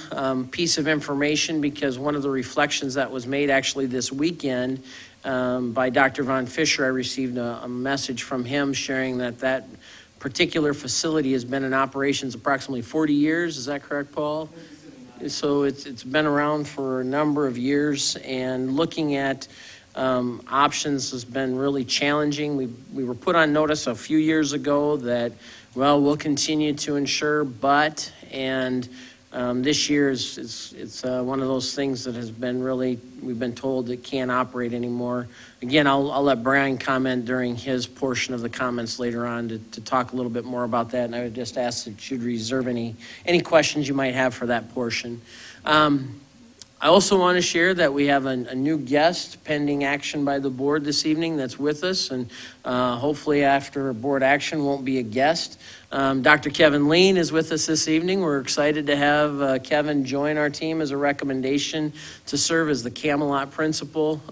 piece of information because one of the reflections that was made actually this weekend by Dr. Von Fisher, I received a message from him sharing that particular facility has been in operations approximately 40 years. Is that correct, Paul? So it's been around for a number of years, and looking at options has been really challenging. We were put on notice a few years ago that, well, we'll continue to insure, but, and this year it's one of those things that has been really, we've been told it can't operate anymore. Again, I'll let Brian comment during his portion of the comments later on to talk a little bit more about that, and I would just ask that you'd reserve any questions you might have for that portion. I also want to share that we have a new guest pending action by the board this evening that's with us, and hopefully after board action won't be a guest. Dr. Kevin Lean is with us this evening. We're excited to have Kevin join our team as a recommendation to serve as the Camelot principal.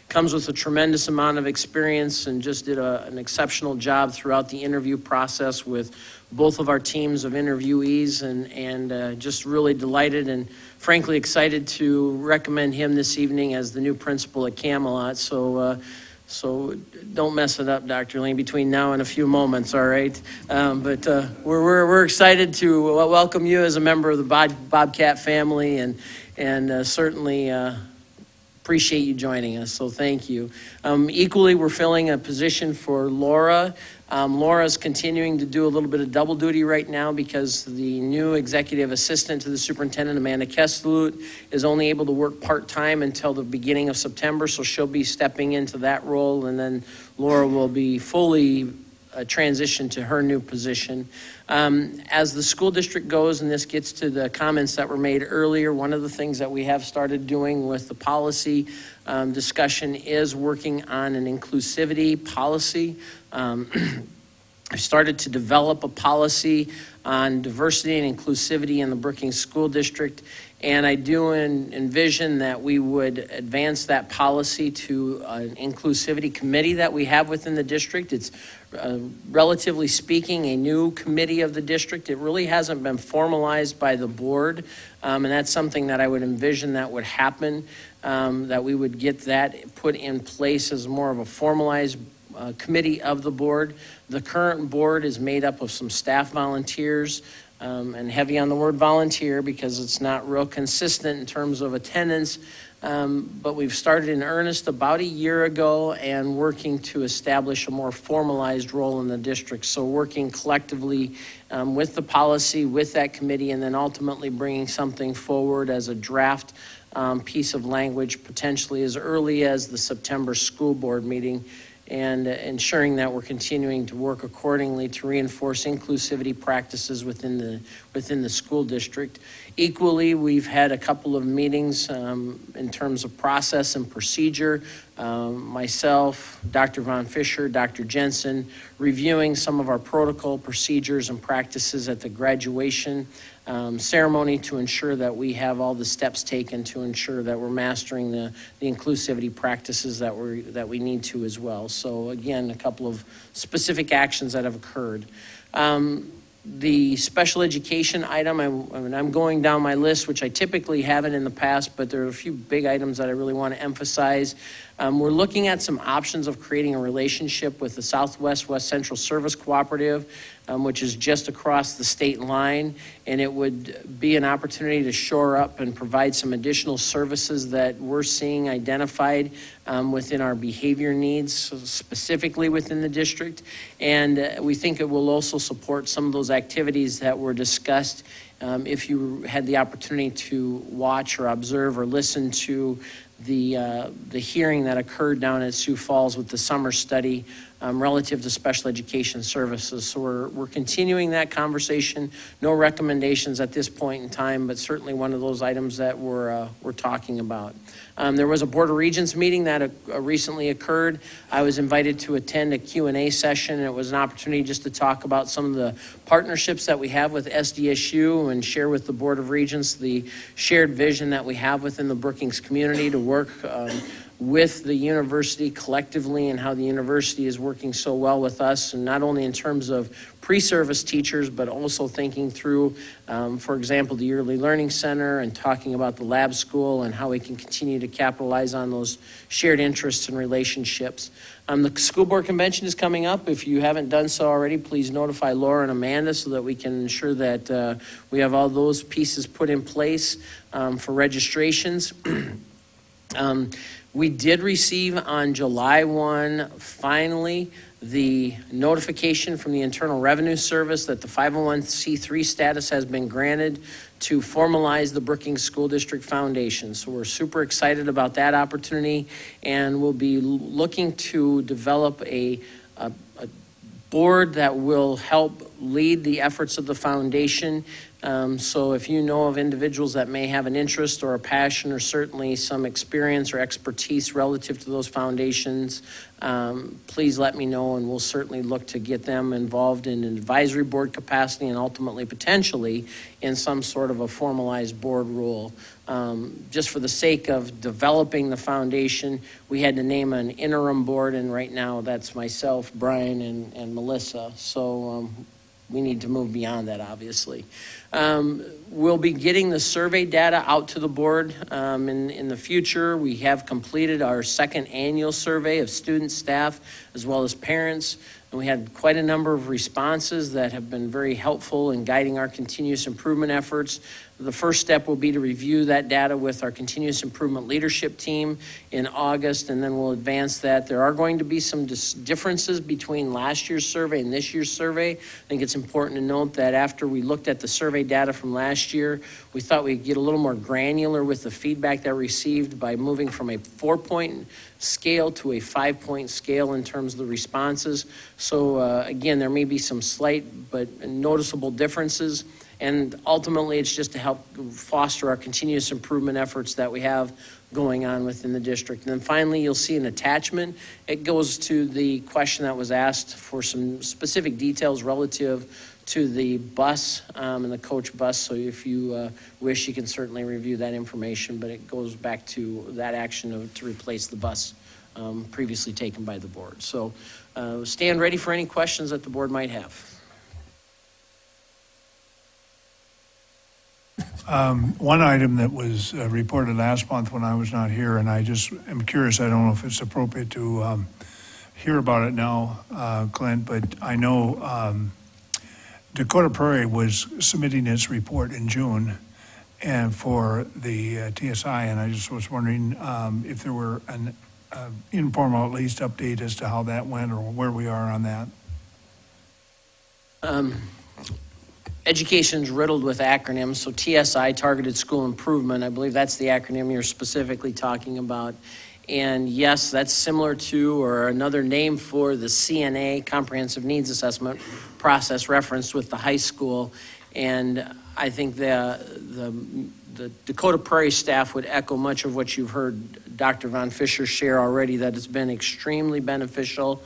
Comes with a tremendous amount of experience and just did an exceptional job throughout the interview process with both of our teams of interviewees, and just really delighted and frankly excited to recommend him this evening as the new principal at Camelot. So don't mess it up, Dr. Lean, between now and a few moments, all right? But we're excited to welcome you as a member of the Bobcat family, and certainly appreciate you joining us, so thank you. Equally, we're filling a position for Laura. Laura's continuing to do a little bit of double duty right now because the new executive assistant to the superintendent, Amanda Kestelut, is only able to work part-time until the beginning of September, so she'll be stepping into that role, and then Laura will be fully transitioned to her new position. As the school district goes, and this gets to the comments that were made earlier, one of the things that we have started doing with the policy discussion is working on an inclusivity policy. I started to develop a policy on diversity and inclusivity in the Brookings School District, and I do envision that we would advance that policy to an inclusivity committee that we have within the district. It's relatively speaking a new committee of the district. It really hasn't been formalized by the board, and that's something that I would envision that would happen, that we would get that put in place as more of a formalized committee of the board. The current board is made up of some staff volunteers, and heavy on the word volunteer because it's not real consistent in terms of attendance. But we've started in earnest about a year ago and working to establish a more formalized role in the district. So working collectively with the policy, with that committee, and then ultimately bringing something forward as a draft piece of language potentially as early as the September school board meeting, and ensuring that we're continuing to work accordingly to reinforce inclusivity practices within the school district. Equally, we've had a couple of meetings in terms of process and procedure. Myself, Dr. Von Fisher, Dr. Jensen, reviewing some of our protocol procedures and practices at the graduation ceremony to ensure that we have all the steps taken to ensure that we're mastering the inclusivity practices that we need to as well. So again, a couple of specific actions that have occurred. The special education item, I'm going down my list, which I typically haven't in the past, but there are a few big items that I really want to emphasize. We're looking at some options of creating a relationship with the Southwest West Central Service Cooperative, which is just across the state line, and it would be an opportunity to shore up and provide some additional services that we're seeing identified within our behavior needs, specifically within the district. And we think it will also support some of those activities that were discussed. If you had the opportunity to watch or observe or listen to the hearing that occurred down at Sioux Falls with the summer study relative to special education services. So we're continuing that conversation. No recommendations at this point in time, but certainly one of those items that we're talking about. There was a Board of Regents meeting that recently occurred. I was invited to attend a Q&A session, and it was an opportunity just to talk about some of the partnerships that we have with SDSU and share with the Board of Regents the shared vision that we have within the Brookings community to work with the university collectively, and how the university is working so well with us, and not only in terms of pre-service teachers, but also thinking through, for example, the Early Learning Center, and talking about the lab school and how we can continue to capitalize on those shared interests and relationships. The school board convention is coming up. If you haven't done so already, please notify Laura and Amanda so that we can ensure that we have all those pieces put in place for registrations. We did receive on July 1, finally, the notification from the Internal Revenue Service that the 501c3 status has been granted to formalize the Brookings School District Foundation. So we're super excited about that opportunity, and we'll be looking to develop a board that will help lead the efforts of the foundation. So if you know of individuals that may have an interest or a passion or certainly some experience or expertise relative to those foundations, please let me know, and we'll certainly look to get them involved in an advisory board capacity and ultimately potentially in some sort of a formalized board role. Just for the sake of developing the foundation, we had to name an interim board, and right now that's myself, Brian, and Melissa. So we need to move beyond that, obviously. We'll be getting the survey data out to the board in the future. We have completed our second annual survey of students, staff, as well as parents. And we had quite a number of responses that have been very helpful in guiding our continuous improvement efforts. The first step will be to review that data with our continuous improvement leadership team in August, and then we'll advance that. There are going to be some differences between last year's survey and this year's survey. I think it's important to note that after we looked at the survey data from last year, we thought we'd get a little more granular with the feedback that we received by moving from a 4-point scale to a 5-point scale in terms of the responses. So again, there may be some slight but noticeable differences. And ultimately, it's just to help foster our continuous improvement efforts that we have going on within the district. And then finally, you'll see an attachment. It goes to the question that was asked for some specific details relative to the bus and the coach bus. So if you wish, you can certainly review that information, but it goes back to that action to replace the bus previously taken by the board. So stand ready for any questions that the board might have. One item that was reported last month when I was not here, and I just am curious, I don't know if it's appropriate to hear about it now, Clint, but I know Dakota Prairie was submitting its report in June and for the TSI, and I just was wondering if there were an informal, at least, update as to how that went or where we are on that. Education's riddled with acronyms, so TSI, Targeted School Improvement, I believe that's the acronym you're specifically talking about. And yes, that's similar to, or another name for, the CNA, Comprehensive Needs Assessment process referenced with the high school. And I think the Dakota Prairie staff would echo much of what you've heard Dr. Von Fisher share already, that it's been extremely beneficial.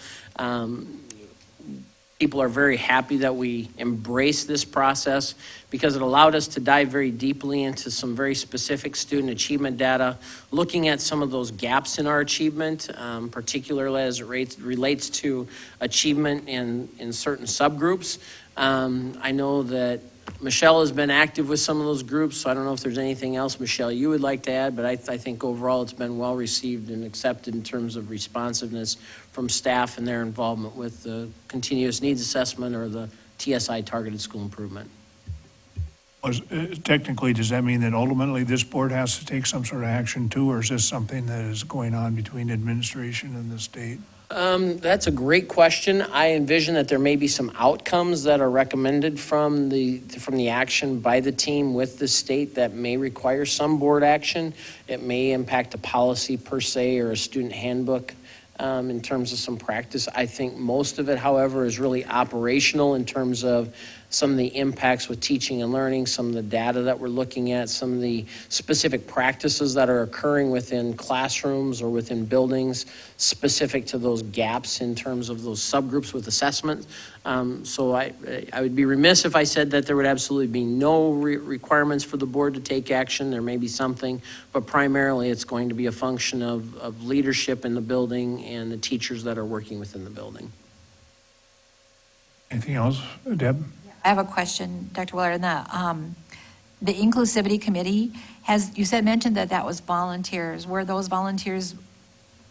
People are very happy that we embrace this process because it allowed us to dive very deeply into some very specific student achievement data, looking at some of those gaps in our achievement, particularly as it relates to achievement in certain subgroups. I know that Michelle has been active with some of those groups, so I don't know if there's anything else, Michelle, you would like to add, but I think overall it's been well received and accepted in terms of responsiveness from staff and their involvement with the continuous needs assessment or the TSI, Targeted School Improvement. Technically, does that mean that ultimately this board has to take some sort of action too, or is this something that is going on between administration and the state? That's a great question. I envision that there may be some outcomes that are recommended from the action by the team with the state that may require some board action. It may impact a policy per se or a student handbook in terms of some practice. I think most of it, however, is really operational in terms of some of the impacts with teaching and learning, some of the data that we're looking at, some of the specific practices that are occurring within classrooms or within buildings specific to those gaps in terms of those subgroups with assessment. So I would be remiss if I said that there would absolutely be no requirements for the board to take action. There may be something, but primarily it's going to be a function of leadership in the building and the teachers that are working within the building. Anything else, Deb? I have a question, Dr. Willard. The Inclusivity Committee mentioned that was volunteers. Were those volunteers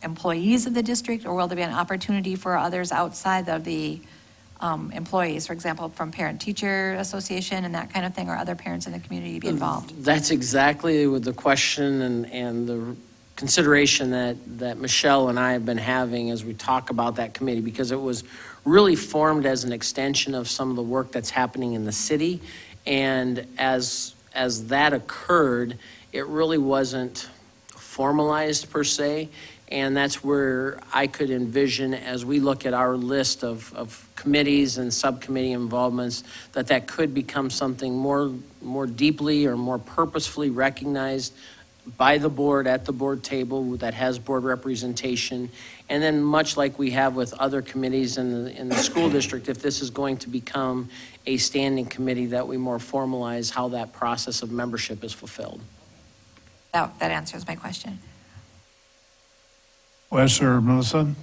employees of the district, or will there be an opportunity for others outside of the employees, for example, from Parent-Teacher Association and that kind of thing, or other parents in the community to be involved? That's exactly with the question and the consideration that Michelle and I have been having as we talk about that committee, because it was really formed as an extension of some of the work that's happening in the city. And as that occurred, it really wasn't formalized per se. And that's where I could envision, as we look at our list of committees and subcommittee involvements, that could become something more deeply or more purposefully recognized by the board at the board table that has board representation. And then much like we have with other committees in the school district, if this is going to become a standing committee, that we more formalize how that process of membership is fulfilled. That answers my question. Wes or Melissa?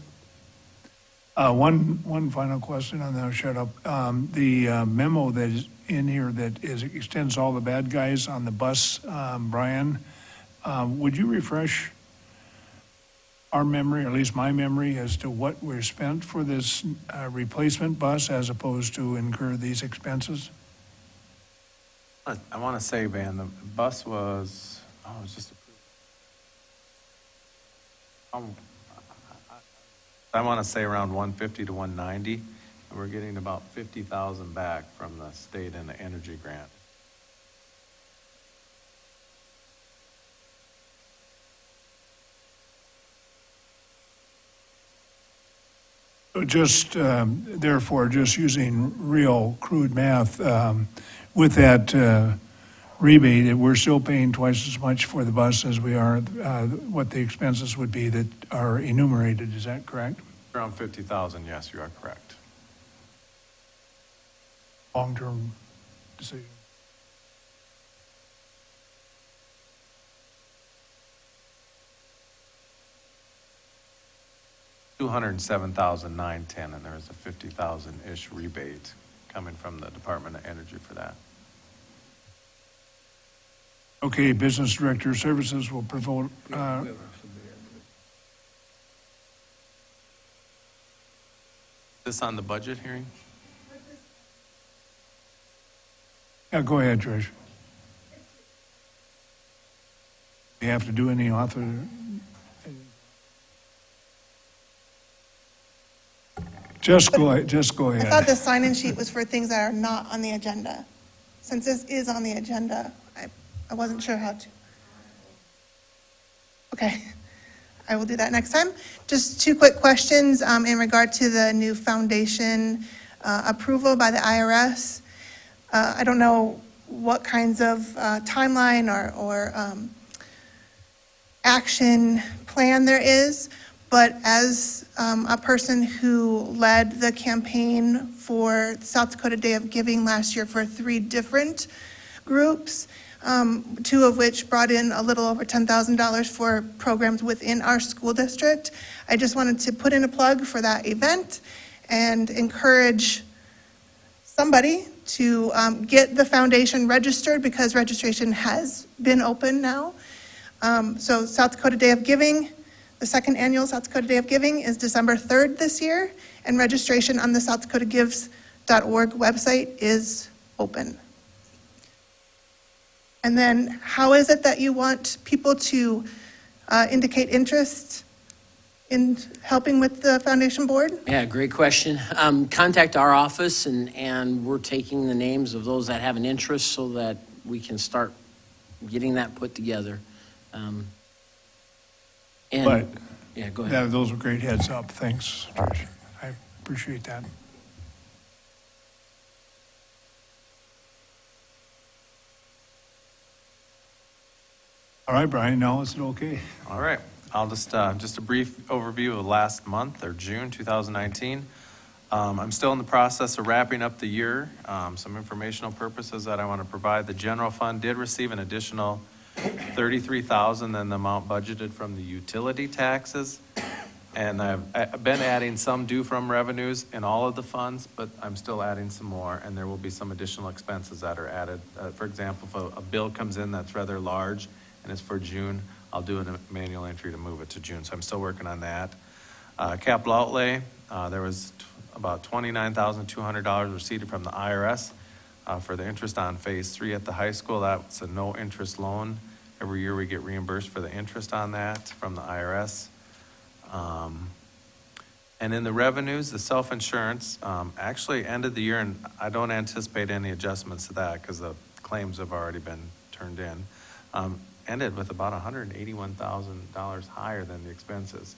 One final question, and then I'll shut up. The memo that is in here that extends all the bad guys on the bus, Brian, would you refresh our memory, or at least my memory, as to what we're spent for this replacement bus as opposed to incur these expenses? I want to say, Van, the bus was, it was just, I want to say around 150 to 190, and we're getting about 50,000 back from the state and the energy grant. So just, therefore, just using real crude math, with that rebate, we're still paying twice as much for the bus as we are what the expenses would be that are enumerated. Is that correct? Around 50,000, yes, you are correct. Long-term decision. $207,910, and there is a 50,000-ish rebate coming from the Department of Energy for that. Okay, Business Director of Services will promote, Is this on the budget hearing? Yeah, go ahead, Trish. You have to do any author? Just go ahead. I thought the sign-in sheet was for things that are not on the agenda. Since this is on the agenda, I wasn't sure how to. Okay, I will do that next time. Just two quick questions in regard to the new foundation approval by the IRS. I don't know what kinds of timeline or action plan there is, but as a person who led the campaign for South Dakota Day of Giving last year for 3 different groups, 2 of which brought in a little over $10,000 for programs within our school district, I just wanted to put in a plug for that event and encourage somebody to get the foundation registered, because registration has been open now. So South Dakota Day of Giving, the second annual South Dakota Day of Giving is December 3rd this year, and registration on the southdakotagivs.org website is open. And then how is it that you want people to indicate interest in helping with the foundation board? Yeah, great question. Contact our office, and we're taking the names of those that have an interest so that we can start getting that put together. But Yeah, go ahead. those are great heads up. Thanks, Trish. I appreciate that. All right, Brian, now is it okay? All right, I'll just a brief overview of last month, or June 2019. I'm still in the process of wrapping up the year. Some informational purposes that I want to provide. The general fund did receive an additional $33,000 than the amount budgeted from the utility taxes. And I've been adding some due from revenues in all of the funds, but I'm still adding some more, and there will be some additional expenses that are added. For example, if a bill comes in that's rather large and it's for June, I'll do a manual entry to move it to June. So I'm still working on that. Capital outlay, there was about $29,200 received from the IRS for the interest on phase 3 at the high school. That's a no interest loan. Every year we get reimbursed for the interest on that from the IRS. And in the revenues, the self-insurance actually ended the year, and I don't anticipate any adjustments to that because the claims have already been turned in. Ended with about $181,000 higher than the expenses.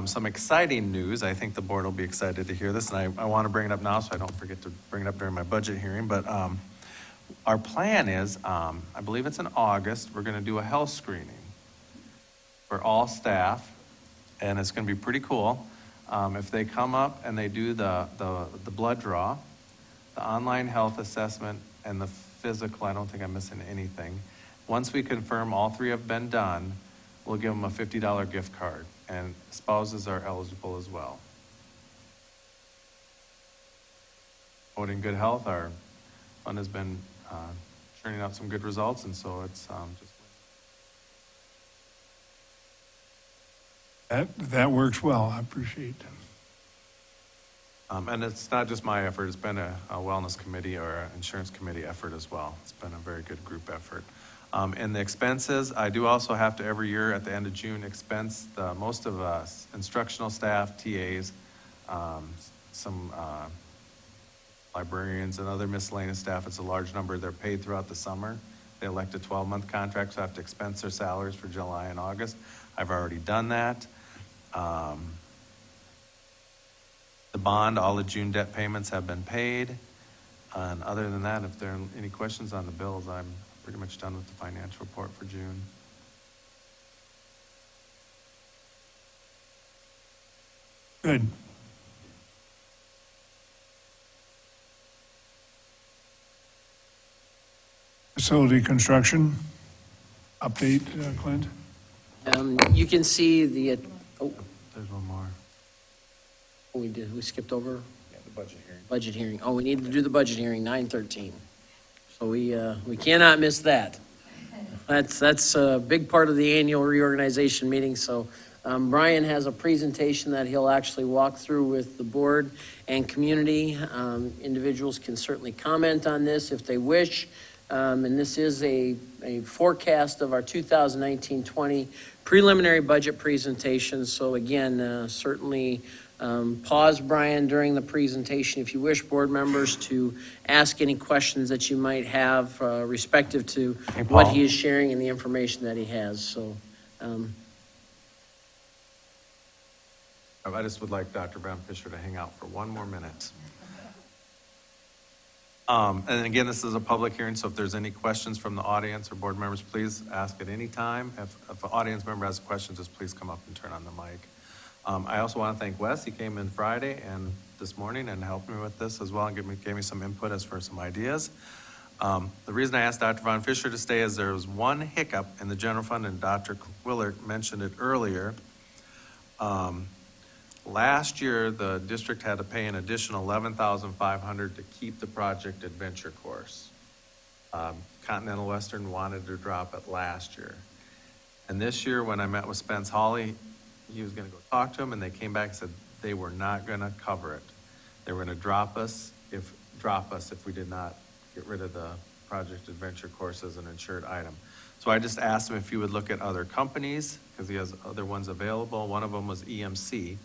Some exciting news. I think the board will be excited to hear this, and I want to bring it up now so I don't forget to bring it up during my budget hearing. But our plan is, I believe it's in August, we're going to do a health screening for all staff, and it's going to be pretty cool. If they come up and they do the blood draw, the online health assessment, and the physical, I don't think I'm missing anything. Once we confirm all 3 have been done, we'll give them a $50 gift card, and spouses are eligible as well. Promoting good health, our fund has been churning out some good results, and so it's just... That works well. I appreciate it. And it's not just my effort, it's been a wellness committee or an insurance committee effort as well. It's been a very good group effort. And the expenses, I do also have to every year at the end of June expense most of us, instructional staff, TAs, some librarians and other miscellaneous staff. It's a large number. They're paid throughout the summer. They elect a 12-month contract, so I have to expense their salaries for July and August. I've already done that. The bond, all the June debt payments have been paid. And other than that, if there are any questions on the bills, I'm pretty much done with the financial report for June. Good. Facility construction, update, Clint? You can see the, There's one more. we skipped over Yeah, the budget hearing. budget hearing. Oh, we need to do the budget hearing, 9:13. So we cannot miss that. That's a big part of the annual reorganization meeting, so Brian has a presentation that he'll actually walk through with the board and community. Individuals can certainly comment on this if they wish. And this is a forecast of our 2019-20 preliminary budget presentation. So again, certainly pause Brian during the presentation if you wish, board members, to ask any questions that you might have respective to Hey, what Paul. he is sharing and the information that he has. So I just would like Dr. Brown Fisher to hang out for one more minute. And again, this is a public hearing, so if there's any questions from the audience or board members, please ask at any time. If an audience member has a question, just please come up and turn on the mic. I also want to thank Wes. He came in Friday and this morning and helped me with this as well and gave me some input as for some ideas. The reason I asked Dr. Von Fisher to stay is there was one hiccup in the general fund, and Dr. Willert mentioned it earlier. Last year, the district had to pay an additional $11,500 to keep the project adventure course. Continental Western wanted to drop it last year. And this year, when I met with Spence Hawley, he was gonna go talk to him, and they came back and said they were not gonna cover it. They were gonna drop us if we did not get rid of the project adventure course as an insured item. So I just asked him if he would look at other companies, because he has other ones available. One of them was EMC.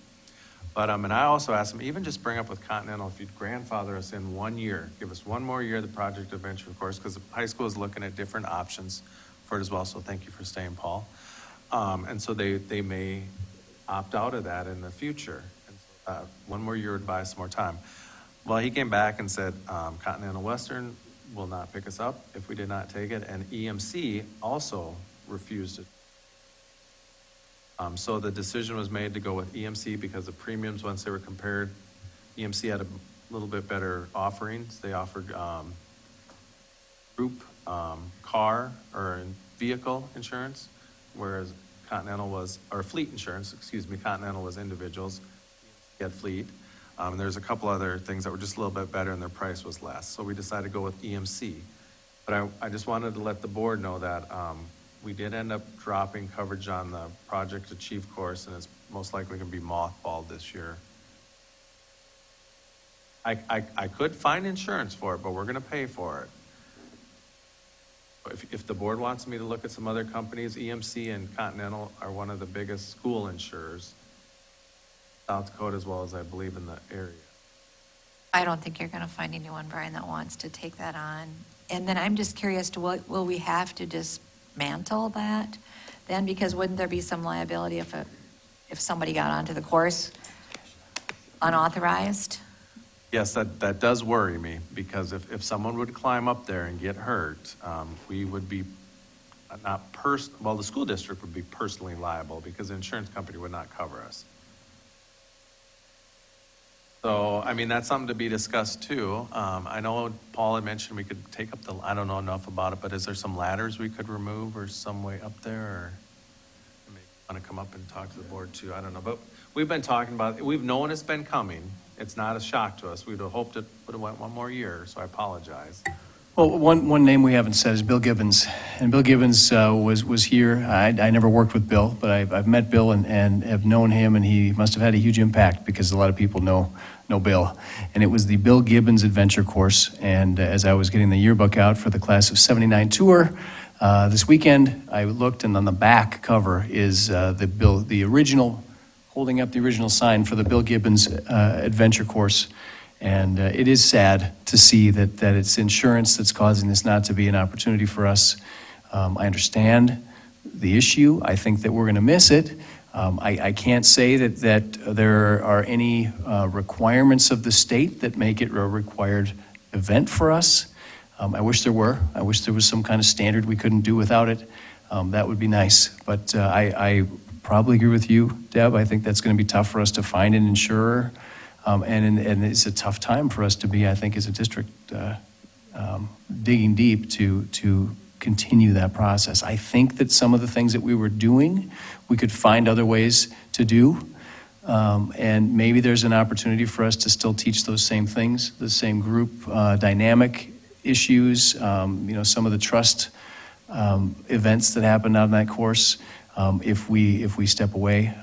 But, and I also asked him, even just bring up with Continental, if you'd grandfather us in 1 year, give us one more year of the project adventure course, because the high school is looking at different options for it as well, so thank you for staying, Paul. And so they may opt out of that in the future. And so, 1 more year would buy us some more time. Well, he came back and said, Continental Western will not pick us up if we did not take it, and EMC also refused it. So the decision was made to go with EMC because the premiums, once they were compared, EMC had a little bit better offerings. They offered group car or vehicle insurance, whereas Continental was, or fleet insurance, excuse me, Continental was individuals, EMC had fleet. And there's a couple other things that were just a little bit better and their price was less. So we decided to go with EMC. But I just wanted to let the board know that we did end up dropping coverage on the Project Achieve course, and it's most likely going to be mothballed this year. I could find insurance for it, but we're going to pay for it. If the board wants me to look at some other companies, EMC and Continental are one of the biggest school insurers, South Dakota as well as I believe in the area. I don't think you're going to find anyone, Brian, that wants to take that on. And then I'm just curious to what, will we have to dismantle that then? Because wouldn't there be some liability if somebody got onto the course unauthorized? Yes, that does worry me, because if someone would climb up there and get hurt, we would be the school district would be personally liable because the insurance company would not cover us. So, I mean, that's something to be discussed too. I know Paul had mentioned we could take up I don't know enough about it, but is there some ladders we could remove or some way up there? Or maybe want to come up and talk to the board too? I don't know, but we've been talking about it. We've known it's been coming. It's not a shock to us. We'd have hoped it would have went 1 more year, so I apologize. Well, one name we haven't said is Bill Gibbons. And Bill Gibbons was here. I never worked with Bill, but I've met Bill and have known him, and he must have had a huge impact because a lot of people know Bill. And it was the Bill Gibbons Adventure Course. And as I was getting the yearbook out for the class of '79 tour this weekend, I looked, and on the back cover is the original, holding up the original sign for the Bill Gibbons Adventure Course. And it is sad to see that it's insurance that's causing this not to be an opportunity for us. I understand the issue. I think that we're going to miss it. I can't say that there are any requirements of the state that make it a required event for us. I wish there were. I wish there was some kind of standard we couldn't do without it. That would be nice. But I probably agree with you, Deb. I think that's going to be tough for us to find an insurer. And it's a tough time for us to be, I think, as a district, digging deep to continue that process. I think that some of the things that we were doing, we could find other ways to do. And maybe there's an opportunity for us to still teach those same things, the same group dynamic issues, some of the trust events that happened out in that course. if we step away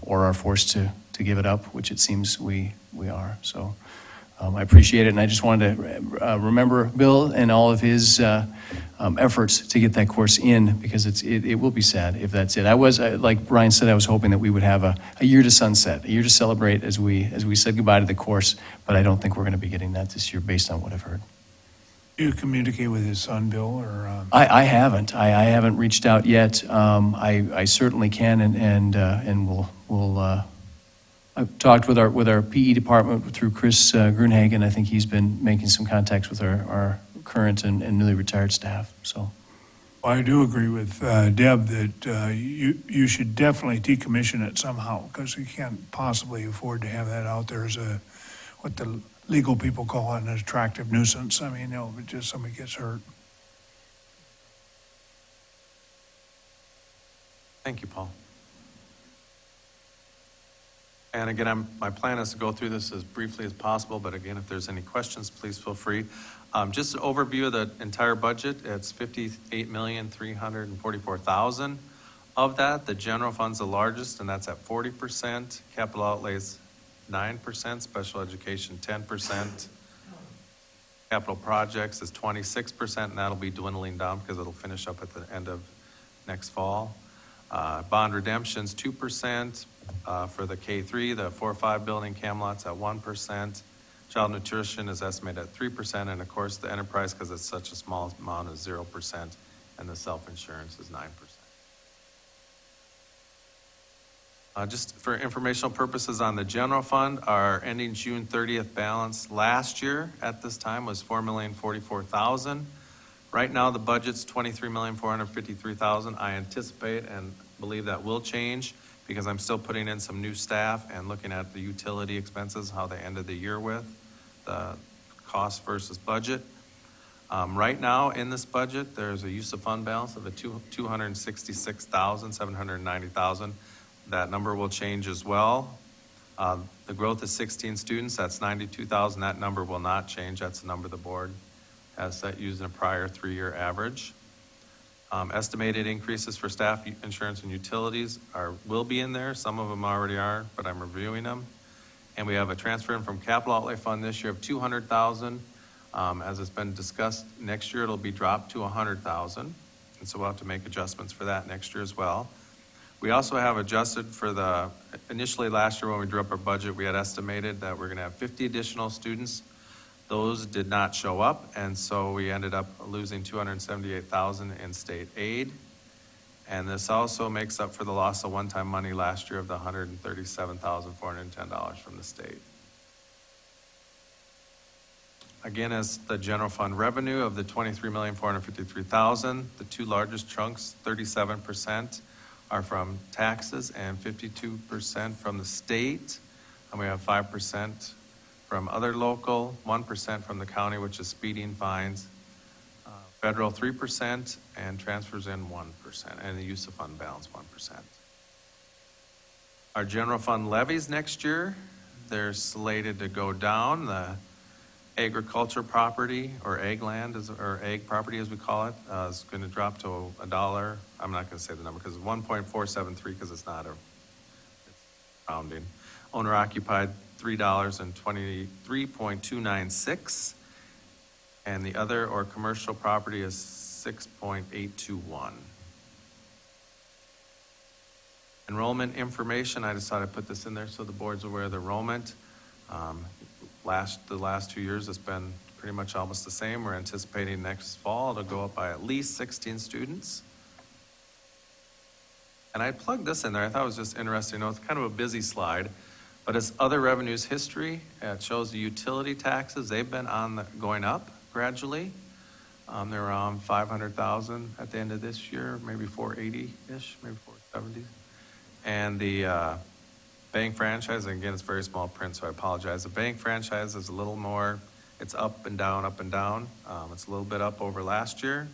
or are forced to give it up, which it seems we are. So I appreciate it, and I just wanted to remember Bill and all of his efforts to get that course in, because it will be sad if that's it. I was, like Brian said, I was hoping that we would have a year to sunset, a year to celebrate as we said goodbye to the course, but I don't think we're going to be getting that this year based on what I've heard. You communicate with his son, Bill, or? I haven't. I haven't reached out yet. I certainly can, and we'll. I've talked with our PE department through Chris Grunhagen. I think he's been making some contacts with our current and newly retired staff. So. I do agree with Deb that you should definitely decommission it somehow, because you can't possibly afford to have that out there as what the legal people call it, an attractive nuisance. I mean, if just somebody gets hurt. Thank you, Paul. And again, my plan is to go through this as briefly as possible, but again, if there's any questions, please feel free. Just an overview of the entire budget, it's $58,344,000. Of that, the general fund's the largest, and that's at 40%. Capital outlays 9%, special education 10%. Capital projects is 26%, and that'll be dwindling down because it'll finish up at the end of next fall. Bond redemptions 2%. For the K-3, the 4-5 building, Camelot's at 1%. Child nutrition is estimated at 3%, and of course the enterprise, because it's such a small amount, is 0%, and the self-insurance is 9%. Just for informational purposes on the general fund, our ending June 30th balance last year at this time was $4,044,000. Right now the budget's $23,453,000. I anticipate and believe that will change, because I'm still putting in some new staff and looking at the utility expenses, how they ended the year with, the cost versus budget. Right now in this budget, there's a use of fund balance of $266,790,000. That number will change as well. The growth is 16 students, that's 92,000. That number will not change. That's the number the board has set using a prior 3-year average. Estimated increases for staff, insurance, and utilities will be in there. Some of them already are, but I'm reviewing them. And we have a transfer in from capital outlay fund this year of $200,000. As it's been discussed, next year it'll be dropped to $100,000. And so we'll have to make adjustments for that next year as well. We also have adjusted for initially last year when we drew up our budget, we had estimated that we're gonna have 50 additional students. Those did not show up, and so we ended up losing $278,000 in state aid. And this also makes up for the loss of one-time money last year of the $137,410 from the state. Again, as the general fund revenue of the $23,453,000, the two largest chunks, 37%, are from taxes and 52% from the state, and we have 5% from other local, 1% from the county, which is speeding fines, federal 3%, and transfers in 1%, and the use of fund balance 1%. Our general fund levies next year, they're slated to go down. The agriculture property, or ag land, or ag property as we call it, is going to drop to $1. I'm not going to say the number because it's 1.473 because it's not it's rounding. Owner occupied $3.296, and the other or commercial property is 6.821. Enrollment information, I decided to put this in there so the board's aware of the enrollment. The last 2 years it's been pretty much almost the same. We're anticipating next fall it'll go up by at least 16 students. And I plugged this in there. I thought it was just interesting. It's kind of a busy slide. But it's other revenues history. It shows the utility taxes. They've been going up gradually. They're around 500,000 at the end of this year, maybe 480-ish, maybe 470. And the bank franchise, and again, it's very small print, so I apologize. The bank franchise is a little more, it's up and down, up and down. It's a little bit up over last year.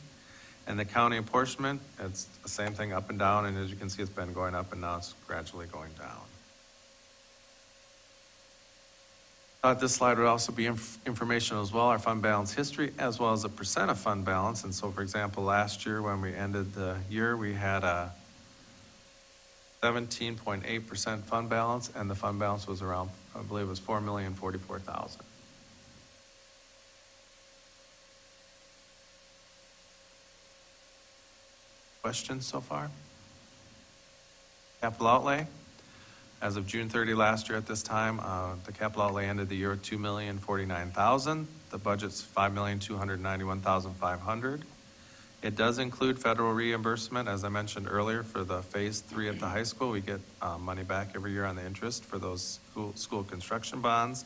And the county apportionment, it's the same thing, up and down. And as you can see, it's been going up, and now it's gradually going down. This slide would also be informational as well, our fund balance history, as well as a percent of fund balance. And so, for example, last year when we ended the year, we had a 17.8% fund balance, and the fund balance was around, I believe it was $4,044,000. Questions so far? Capital outlay. As of June 30 last year at this time, the capital outlay ended the year at $2,049,000. The budget's $5,291,500. It does include federal reimbursement, as I mentioned earlier, for the Phase 3 at the high school. We get money back every year on the interest for those school construction bonds.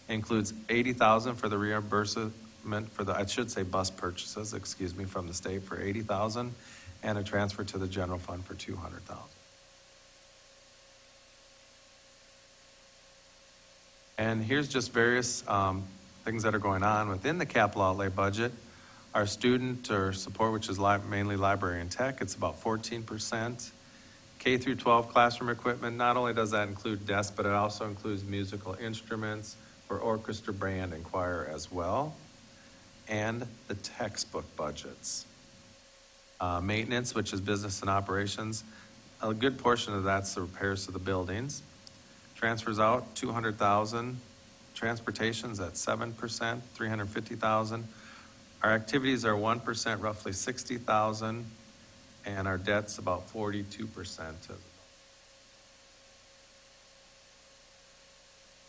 It includes $80,000 for the reimbursement for the, I should say bus purchases, excuse me, from the state for $80,000, and a transfer to the general fund for $200,000. And here's just various things that are going on within the capital outlay budget. Our student or support, which is mainly library and tech, it's about 14%. K through 12 classroom equipment, not only does that include desks, but it also includes musical instruments for orchestra, band, and choir as well. And the textbook budgets. Maintenance, which is business and operations, a good portion of that's the repairs to the buildings. Transfers out, $200,000. Transportation's at 7%, $350,000. Our activities are 1%, roughly $60,000, and our debt's about 42%.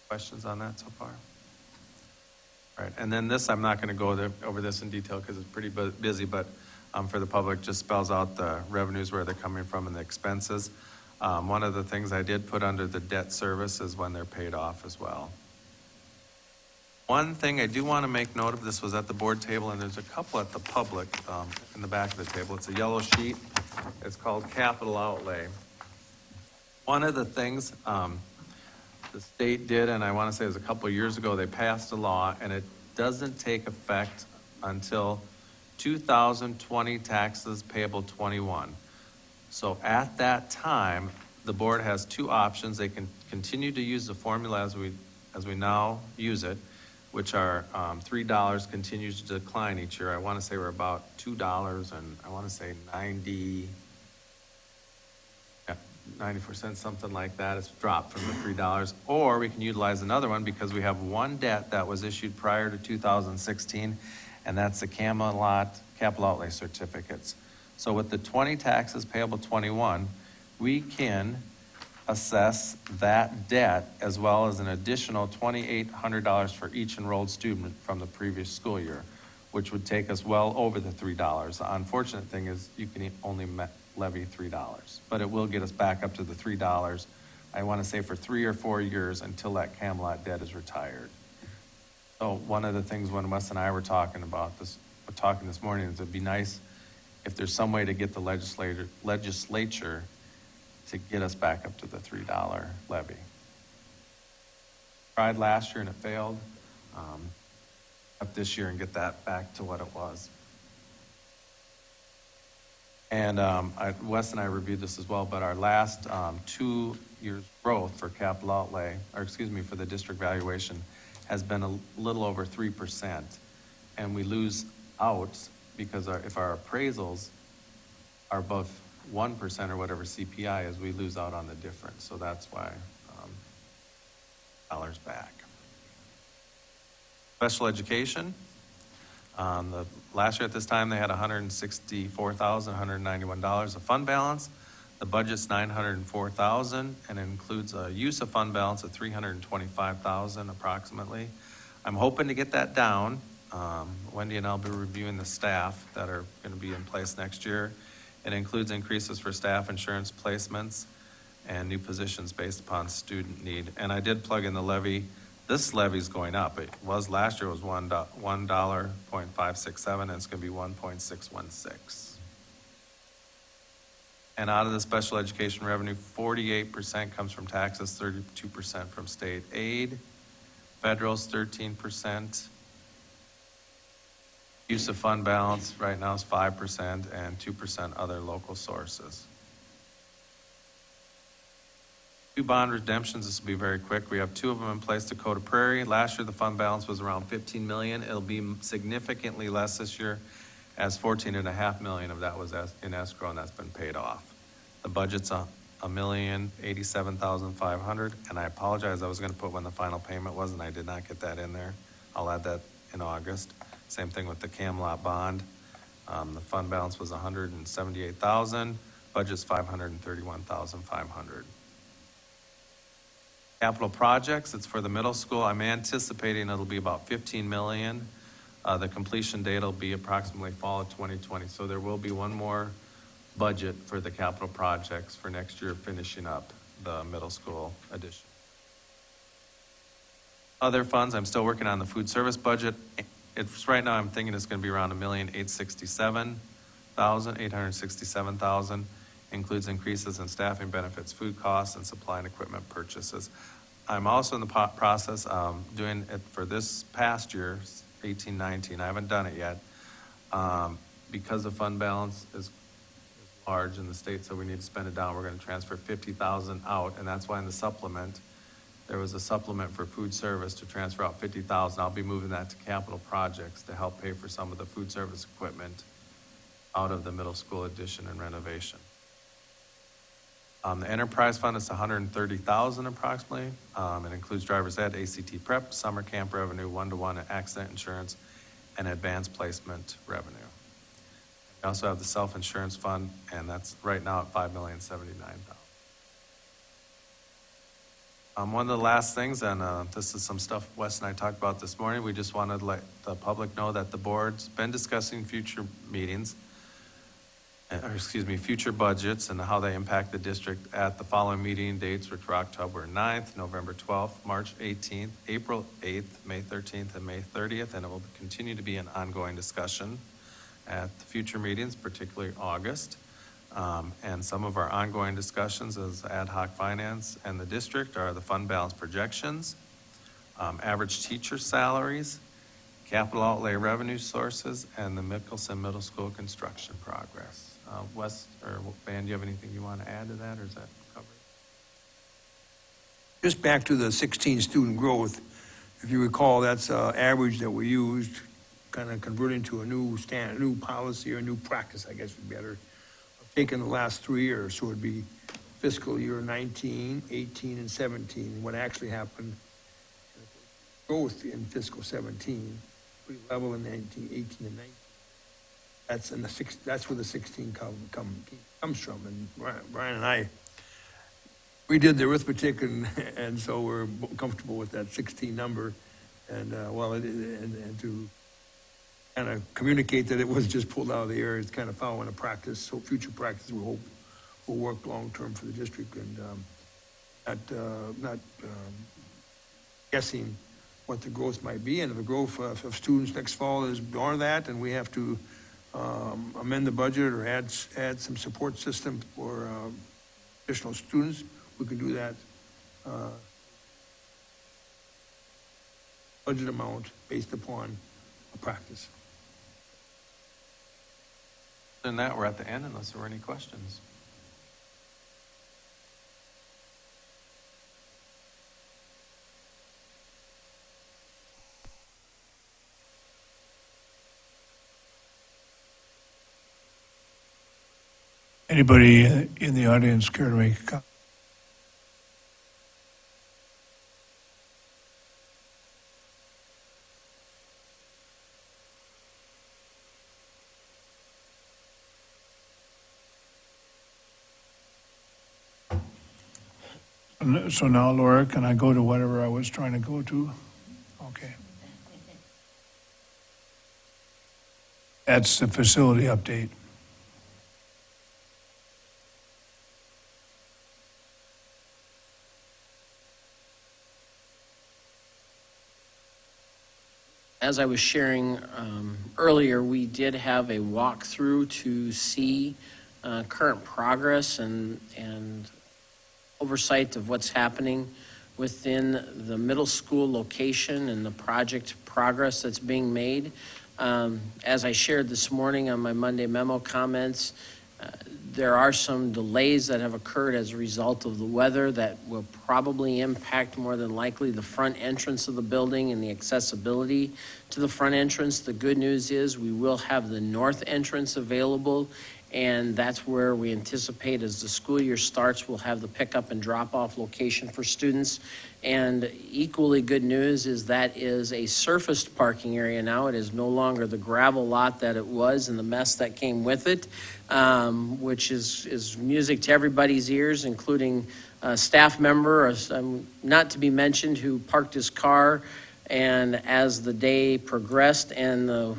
Questions on that so far? All right, and then this, I'm not going to go over this in detail because it's pretty busy, but for the public, just spells out the revenues, where they're coming from, and the expenses. One of the things I did put under the debt service is when they're paid off as well. One thing I do want to make note of, this was at the board table, and there's a couple at the public in the back of the table. It's a yellow sheet. It's called capital outlay. One of the things the state did, and I want to say it was a couple of years ago, they passed a law, and it doesn't take effect until 2020 taxes payable 21. So at that time, the board has two options. They can continue to use the formula as we now use it, which are $3 continues to decline each year. I want to say we're about $2, and I want to say 90%, something like that. It's dropped from the $3. Or we can utilize another one because we have one debt that was issued prior to 2016, and that's the Camelot capital outlay certificates. So with the 20 taxes payable 21, we can assess that debt as well as an additional $2,800 for each enrolled student from the previous school year, which would take us well over the $3. The unfortunate thing is you can only levy $3, but it will get us back up to the $3, I want to say for 3 or 4 years until that Camelot debt is retired. So one of the things when Wes and I were talking this morning is it'd be nice if there's some way to get the legislature to get us back up to the $3 levy. Tried last year and it failed. Up this year and get that back to what it was. And Wes and I reviewed this as well, but our last 2 years' growth for capital outlay, or excuse me, for the district valuation, has been a little over 3%. And we lose out because if our appraisals are above 1% or whatever CPI is, we lose out on the difference. So that's why dollars back. Special education. Last year at this time, they had $164,191 of fund balance. The budget's $904,000, and it includes a use of fund balance of $325,000 approximately. I'm hoping to get that down. Wendy and I'll be reviewing the staff that are going to be in place next year. It includes increases for staff insurance placements and new positions based upon student need. And I did plug in the levy. This levy's going up. It was last year, it was $1.567, and it's going to be 1.616. And out of the special education revenue, 48% comes from taxes, 32% from state aid, federal's 13%. Use of fund balance right now is 5% and 2% other local sources. 2 bond redemptions, this will be very quick. We have 2 of them in place, Dakota Prairie. Last year, the fund balance was around $15 million. It'll be significantly less this year, as $14.5 million of that was in escrow, and that's been paid off. The budget's $1,087,500. And I apologize, I was going to put when the final payment was, and I did not get that in there. I'll add that in August. Same thing with the Camelot bond. The fund balance was $178,000, budget's $531,500. Capital projects, it's for the middle school. I'm anticipating it'll be about $15 million. The completion date will be approximately fall of 2020. So there will be one more budget for the capital projects for next year, finishing up the middle school addition. Other funds, I'm still working on the food service budget. It's right now, I'm thinking it's going to be around $1,867,000. Includes increases in staffing, benefits, food costs, and supply and equipment purchases. I'm also in the process doing it for this past year, 18-19. I haven't done it yet because the fund balance is large in the state, so we need to spend it down. We're going to transfer $50,000 out, and that's why in the supplement, there was a supplement for food service to transfer out $50,000. I'll be moving that to capital projects to help pay for some of the food service equipment out of the middle school addition and renovation. The enterprise fund is $130,000 approximately. It includes driver's ed, ACT prep, summer camp revenue, one-to-one accident insurance, and advanced placement revenue. We also have the self-insurance fund, and that's right now at $5,079,000. One of the last things, and this is some stuff Wes and I talked about this morning, we just wanted to let the public know that the board's been discussing future meetings, future budgets and how they impact the district at the following meeting dates, which were October 9th, November 12th, March 18th, April 8th, May 13th, and May 30th, and it will continue to be an ongoing discussion at the future meetings, particularly August. And some of our ongoing discussions as ad hoc finance and the district are the fund balance projections, average teacher salaries, capital outlay revenue sources, and the Mickelson Middle School construction progress. Wes or Van, do you have anything you want to add to that, or is that covered? Just back to the 16 student growth, if you recall, that's average that we used, kind of converting to a new policy or a new practice, I guess would be better, taking the last 3 years. So it'd be fiscal year 19, 18, and 17. What actually happened, growth in fiscal 17, pretty level in 19, 18, and 19. That's where the 16 comes from. And Brian and I, we did the arithmetic, and so we're comfortable with that 16 number. And and to kind of communicate that it was just pulled out of the air, it's kind of following a practice. So future practice, we hope, will work long term for the district, and not guessing what the growth might be. And if the growth of students next fall is beyond that, and we have to amend the budget or add some support system for additional students, we can do that budget amount based upon a practice. Other than that, we're at the end unless there were any questions. Anybody in the audience care to make a comment? So now, Laura, can I go to whatever I was trying to go to? Okay. That's the facility update. As I was sharing earlier, we did have a walkthrough to see current progress and oversight of what's happening within the middle school location and the project progress that's being made. As I shared this morning on my Monday memo comments, there are some delays that have occurred as a result of the weather that will probably impact more than likely the front entrance of the building and the accessibility to the front entrance. The good news is we will have the north entrance available, and that's where we anticipate as the school year starts, we'll have the pickup and drop-off location for students. And equally good news is that is a surfaced parking area now. It is no longer the gravel lot that it was and the mess that came with it, which is music to everybody's ears, including a staff member, not to be mentioned, who parked his car, and as the day progressed and the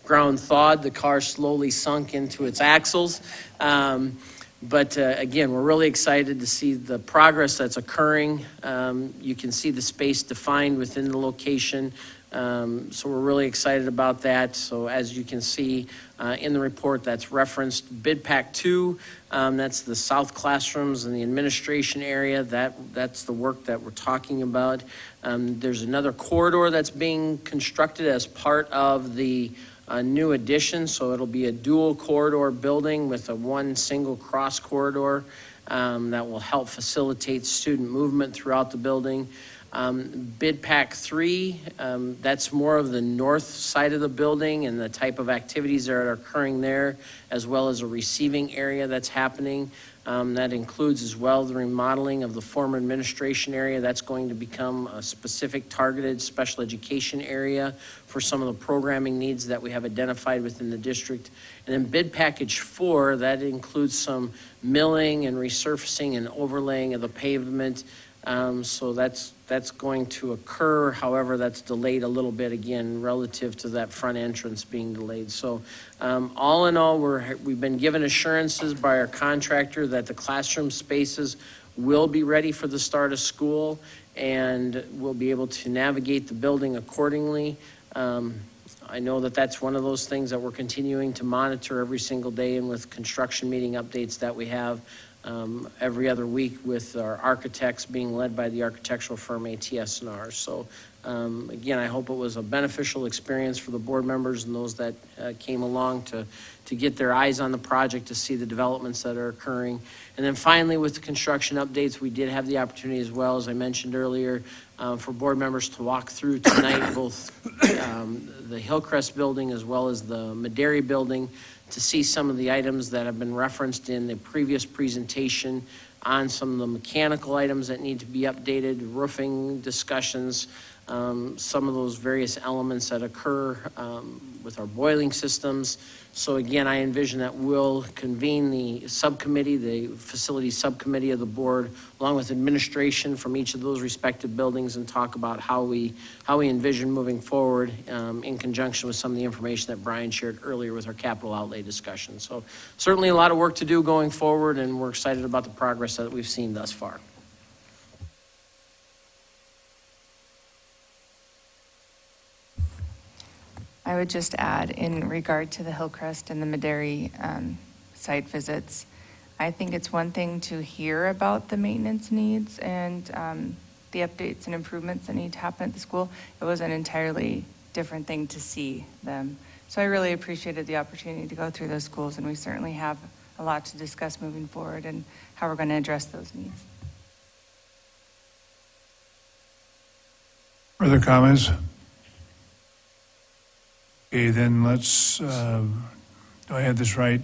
ground thawed, the car slowly sunk into its axles. But again, we're really excited to see the progress that's occurring. You can see the space defined within the location. So we're really excited about that. So as you can see in the report, that's referenced Bid Pack 2. That's the south classrooms and the administration area. That's the work that we're talking about. There's another corridor that's being constructed as part of the new addition, so it'll be a dual corridor building with one single cross corridor that will help facilitate student movement throughout the building. Bid Pack 3, that's more of the north side of the building and the type of activities that are occurring there, as well as a receiving area that's happening. That includes as well the remodeling of the former administration area. That's going to become a specific targeted special education area for some of the programming needs that we have identified within the district. And then Bid Package 4, that includes some milling and resurfacing and overlaying of the pavement. So that's going to occur. However, that's delayed a little bit again relative to that front entrance being delayed. So all in all, we've been given assurances by our contractor that the classroom spaces will be ready for the start of school, and we'll be able to navigate the building accordingly. I know that that's one of those things that we're continuing to monitor every single day, and with construction meeting updates that we have every other week with our architects being led by the architectural firm ATS&R. So again, I hope it was a beneficial experience for the board members and those that came along to get their eyes on the project, to see the developments that are occurring. And then finally, with the construction updates, we did have the opportunity as well, as I mentioned earlier, for board members to walk through tonight both the Hillcrest building as well as the Maderi building, to see some of the items that have been referenced in the previous presentation on some of the mechanical items that need to be updated, roofing discussions, some of those various elements that occur with our boiling systems. So again, I envision that we'll convene the subcommittee, the facility subcommittee of the board, along with administration from each of those respective buildings, and talk about how we envision moving forward in conjunction with some of the information that Brian shared earlier with our capital outlay discussion. So certainly a lot of work to do going forward, and we're excited about the progress that we've seen thus far. I would just add, in regard to the Hillcrest and the Maderi site visits, I think it's one thing to hear about the maintenance needs and the updates and improvements that need to happen at the school. It was an entirely different thing to see them. So I really appreciated the opportunity to go through those schools, and we certainly have a lot to discuss moving forward and how we're going to address those needs. Further comments? Okay, then let's, do I have this right,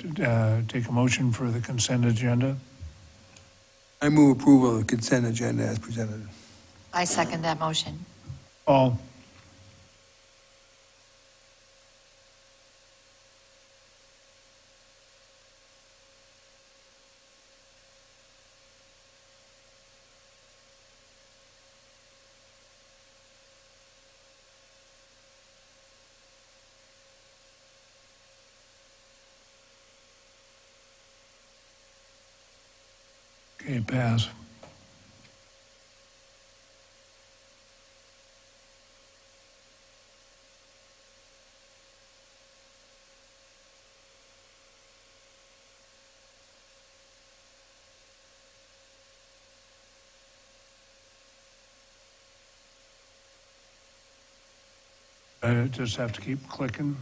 take a motion for the consent agenda? I move approval of the consent agenda as presented. I second that motion. Paul? Okay, pass. I just have to keep clicking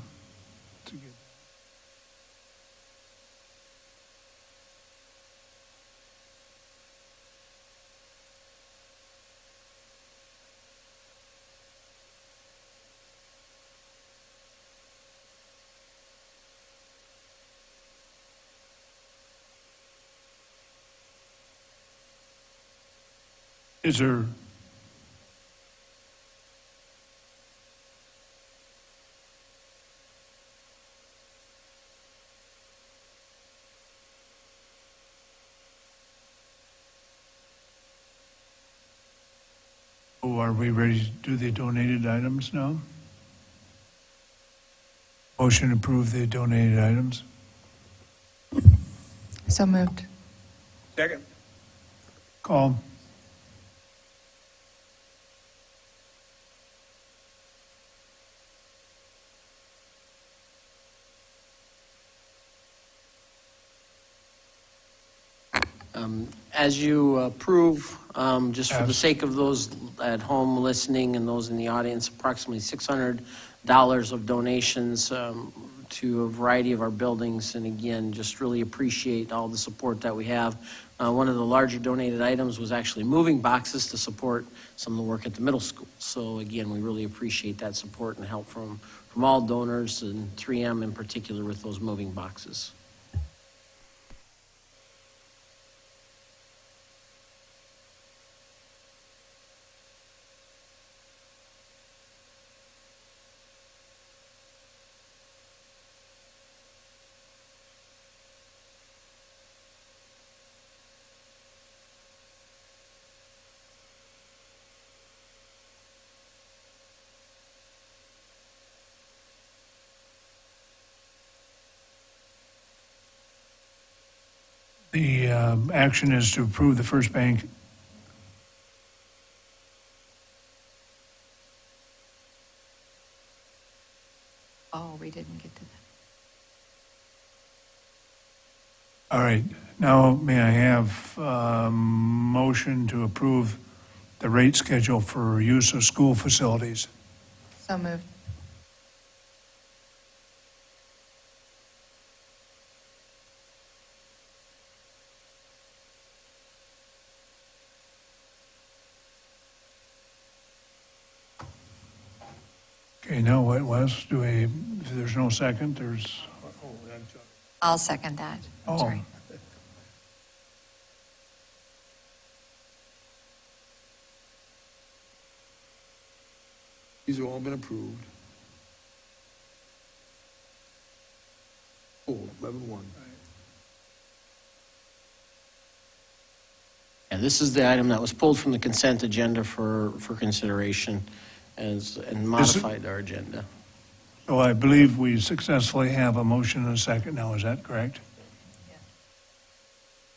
to get. Is there, are we ready to do the donated items now? Motion to approve the donated items? So moved. Second. Call. As you approve, just for the Yes. sake of those at home listening and those in the audience, approximately $600 of donations to a variety of our buildings. And again, just really appreciate all the support that we have. One of the larger donated items was actually moving boxes to support some of the work at the middle school. So again, we really appreciate that support and help from all donors, and 3M in particular with those moving boxes. The action is to approve the First Bank. Oh, we didn't get to that. All right, now may I have motion to approve the rate schedule for use of school facilities? So moved. Okay, now what was, if there's no second, there's, I'll second that. I'm oh, sorry. These have all been approved. Oh, 11-1. Yeah, this is the item that was pulled from the consent agenda for consideration and modified our agenda. so I believe we successfully have a motion and a second now, is that correct?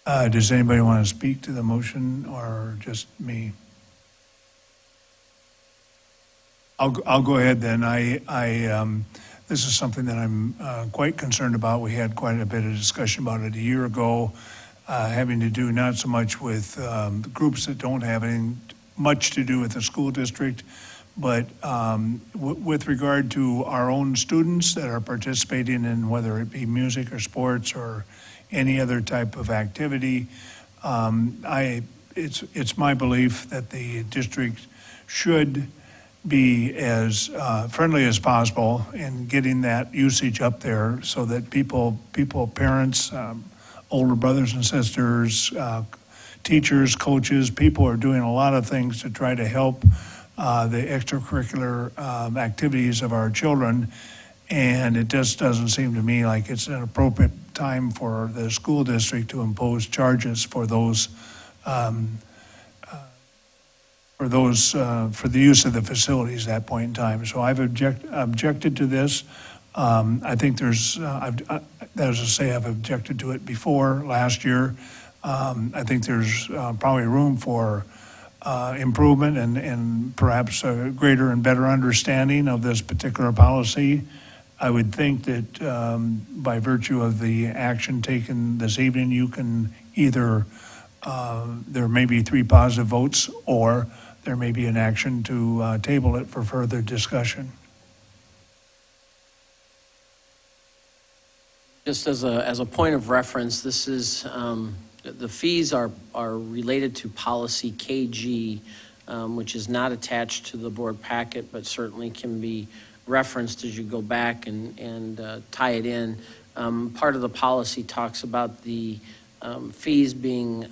Does anybody want to speak to the motion or just me? I'll go ahead then. This is something that I'm quite concerned about. We had quite a bit of discussion about it a year ago, having to do not so much with the groups that don't have anything much to do with the school district, but with regard to our own students that are participating in whether it be music or sports or any other type of activity. It's my belief that the district should be as friendly as possible in getting that usage up there so that people, parents, older brothers and sisters, teachers, coaches, people are doing a lot of things to try to help the extracurricular activities of our children. And it just doesn't seem to me like it's an appropriate time for the school district to impose charges for those for the use of the facilities at that point in time. So I've objected to this. I think there's, as I say, I've objected to it before last year. I think there's probably room for improvement and perhaps a greater and better understanding of this particular policy. I would think that by virtue of the action taken this evening, you can either, there may be 3 positive votes, or there may be an action to table it for further discussion. Just as a point of reference, this is, the fees are related to policy KG, which is not attached to the board packet, but certainly can be referenced as you go back and tie it in. Part of the policy talks about the fees being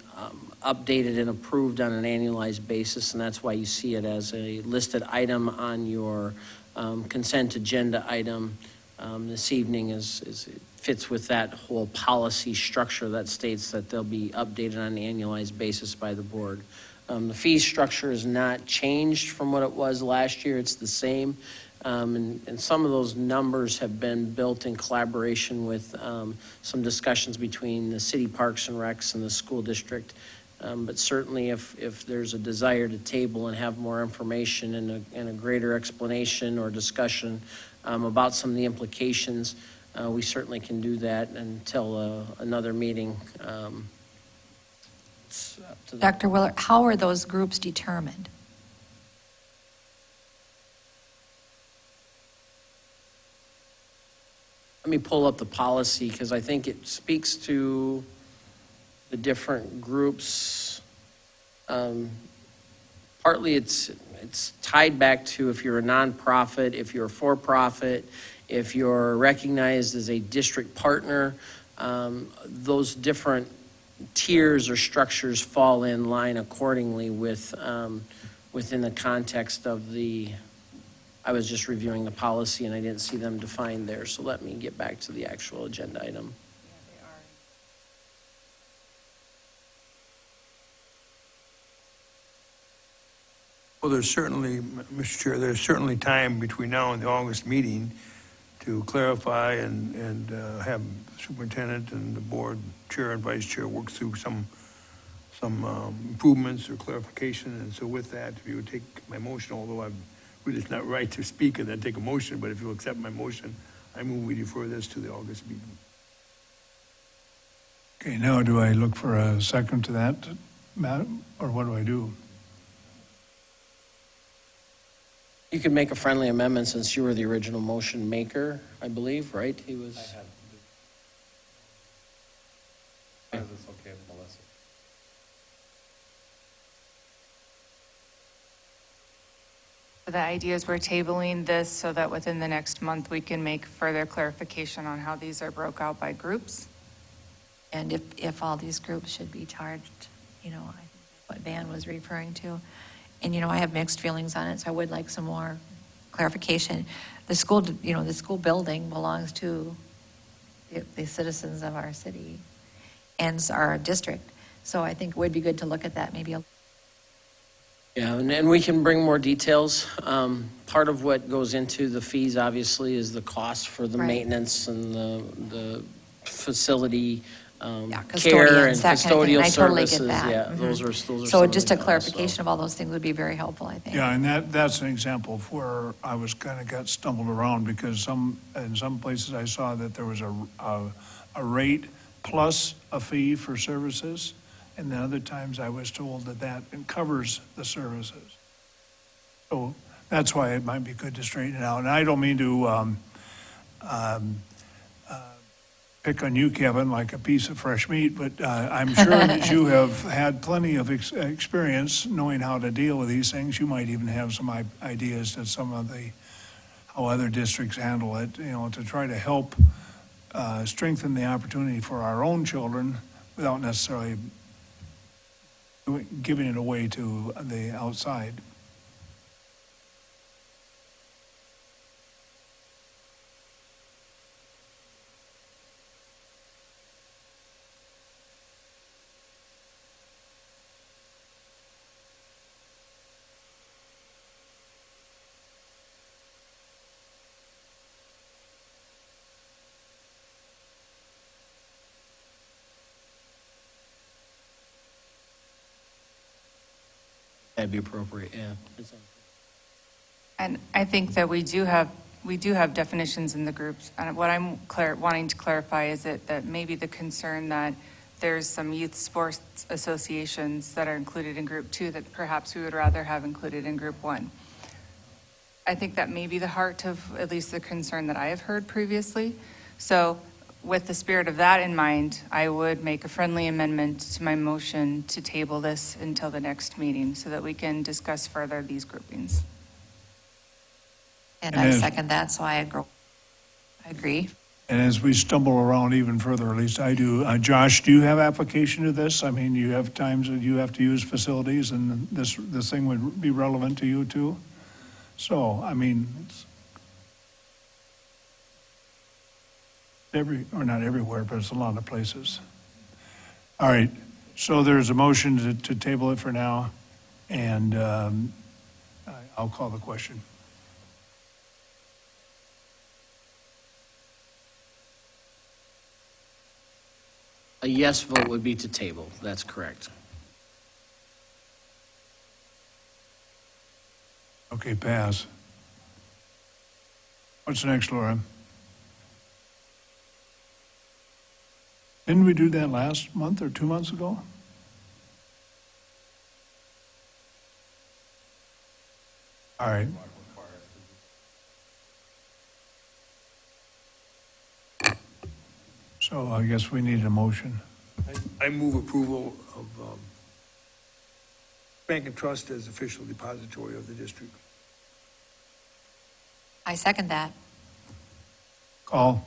updated and approved on an annualized basis, and that's why you see it as a listed item on your consent agenda item this evening is it fits with that whole policy structure that states that they'll be updated on an annualized basis by the board. The fee structure is not changed from what it was last year. It's the same. And some of those numbers have been built in collaboration with some discussions between the city parks and recs and the school district. But certainly if there's a desire to table and have more information and a greater explanation or discussion about some of the implications, we certainly can do that until another meeting. It's up to the- Dr. Willard, how are those groups determined? Let me pull up the policy because I think it speaks to the different groups. Partly it's tied back to if you're a nonprofit, if you're a for-profit, if you're recognized as a district partner, those different tiers or structures fall in line accordingly with, within the context of I was just reviewing the policy and I didn't see them defined there, so let me get back to the actual agenda item. Well, there's certainly, Mr. Chair, there's certainly time between now and the August meeting to clarify and have superintendent and the board chair and vice chair work through some improvements or clarification. And so with that, if you would take my motion, although really it's not right to speak and then take a motion, but if you'll accept my motion, I move we defer this to the August meeting. Okay, now do I look for a second to that, Matt, or what do I do? You could make a friendly amendment since you were the original motion maker, I believe, right? He was. It's okay with Melissa. The idea is we're tabling this so that within the next month, we can make further clarification on how these are broke out by groups. And if all these groups should be charged, I think what Van was referring to. And, I have mixed feelings on it, so I would like some more clarification. The school, the school building belongs to the citizens of our city and our district. So I think it would be good to look at that maybe. Yeah, and we can bring more details. Part of what goes into the fees, obviously, is the cost for the Right. maintenance and the facility Yeah, care and custodians, that kind of thing. custodial I totally get services. that. Yeah, Mhm. those are some So of just the a costs, clarification so. of all those things would be very helpful, I think. Yeah, and that's an example of where I was kind of got stumbled around because in some places I saw that there was a rate plus a fee for services. And then other times I was told that covers the services. So that's why it might be good to straighten it out. And I don't mean to pick on you, Kevin, like a piece of fresh meat, but I'm sure that you have had plenty of experience knowing how to deal with these things. You might even have some ideas to how other districts handle it, to try to help strengthen the opportunity for our own children without necessarily giving it away to the outside. That'd be appropriate, yeah. And I think that we do have definitions in the groups. And what I'm wanting to clarify is that maybe the concern that there's some youth sports associations that are included in group 2 that perhaps we would rather have included in group 1. I think that may be the heart of at least the concern that I have heard previously. So with the spirit of that in mind, I would make a friendly amendment to my motion to table this until the next meeting so that we can discuss further these groupings. And And I then- second that, so I agree. And as we stumble around even further, at least I do, Josh, do you have application to this? I mean, you have times that you have to use facilities, and this thing would be relevant to you too? So, I mean, it's or not everywhere, but it's a lot of places. All right, so there's a motion to table it for now, and I'll call the question. A yes vote would be to table, that's correct. Okay, pass. What's next, Laura? Didn't we do that last month or 2 months ago? All right. So I guess we need a motion. I move approval of Bank and Trust as official depository of the district. I second that. Call.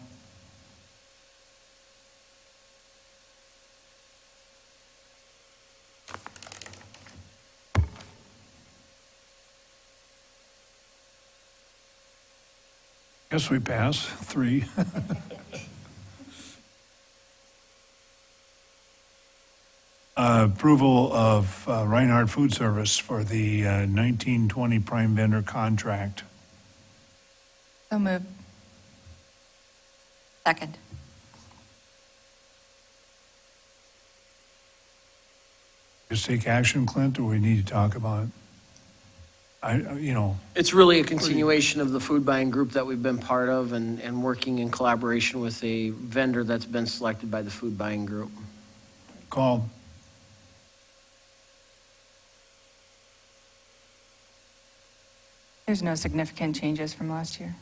Guess we pass, 3. Approval of Reinhardt Food Service for the 1920 prime vendor contract. So moved. Second. Just take action, Clint, or we need to talk about it? It's really a continuation of the food buying group that we've been part of and working in collaboration with a vendor that's been selected by the food buying group. Call. There's no significant changes from last year.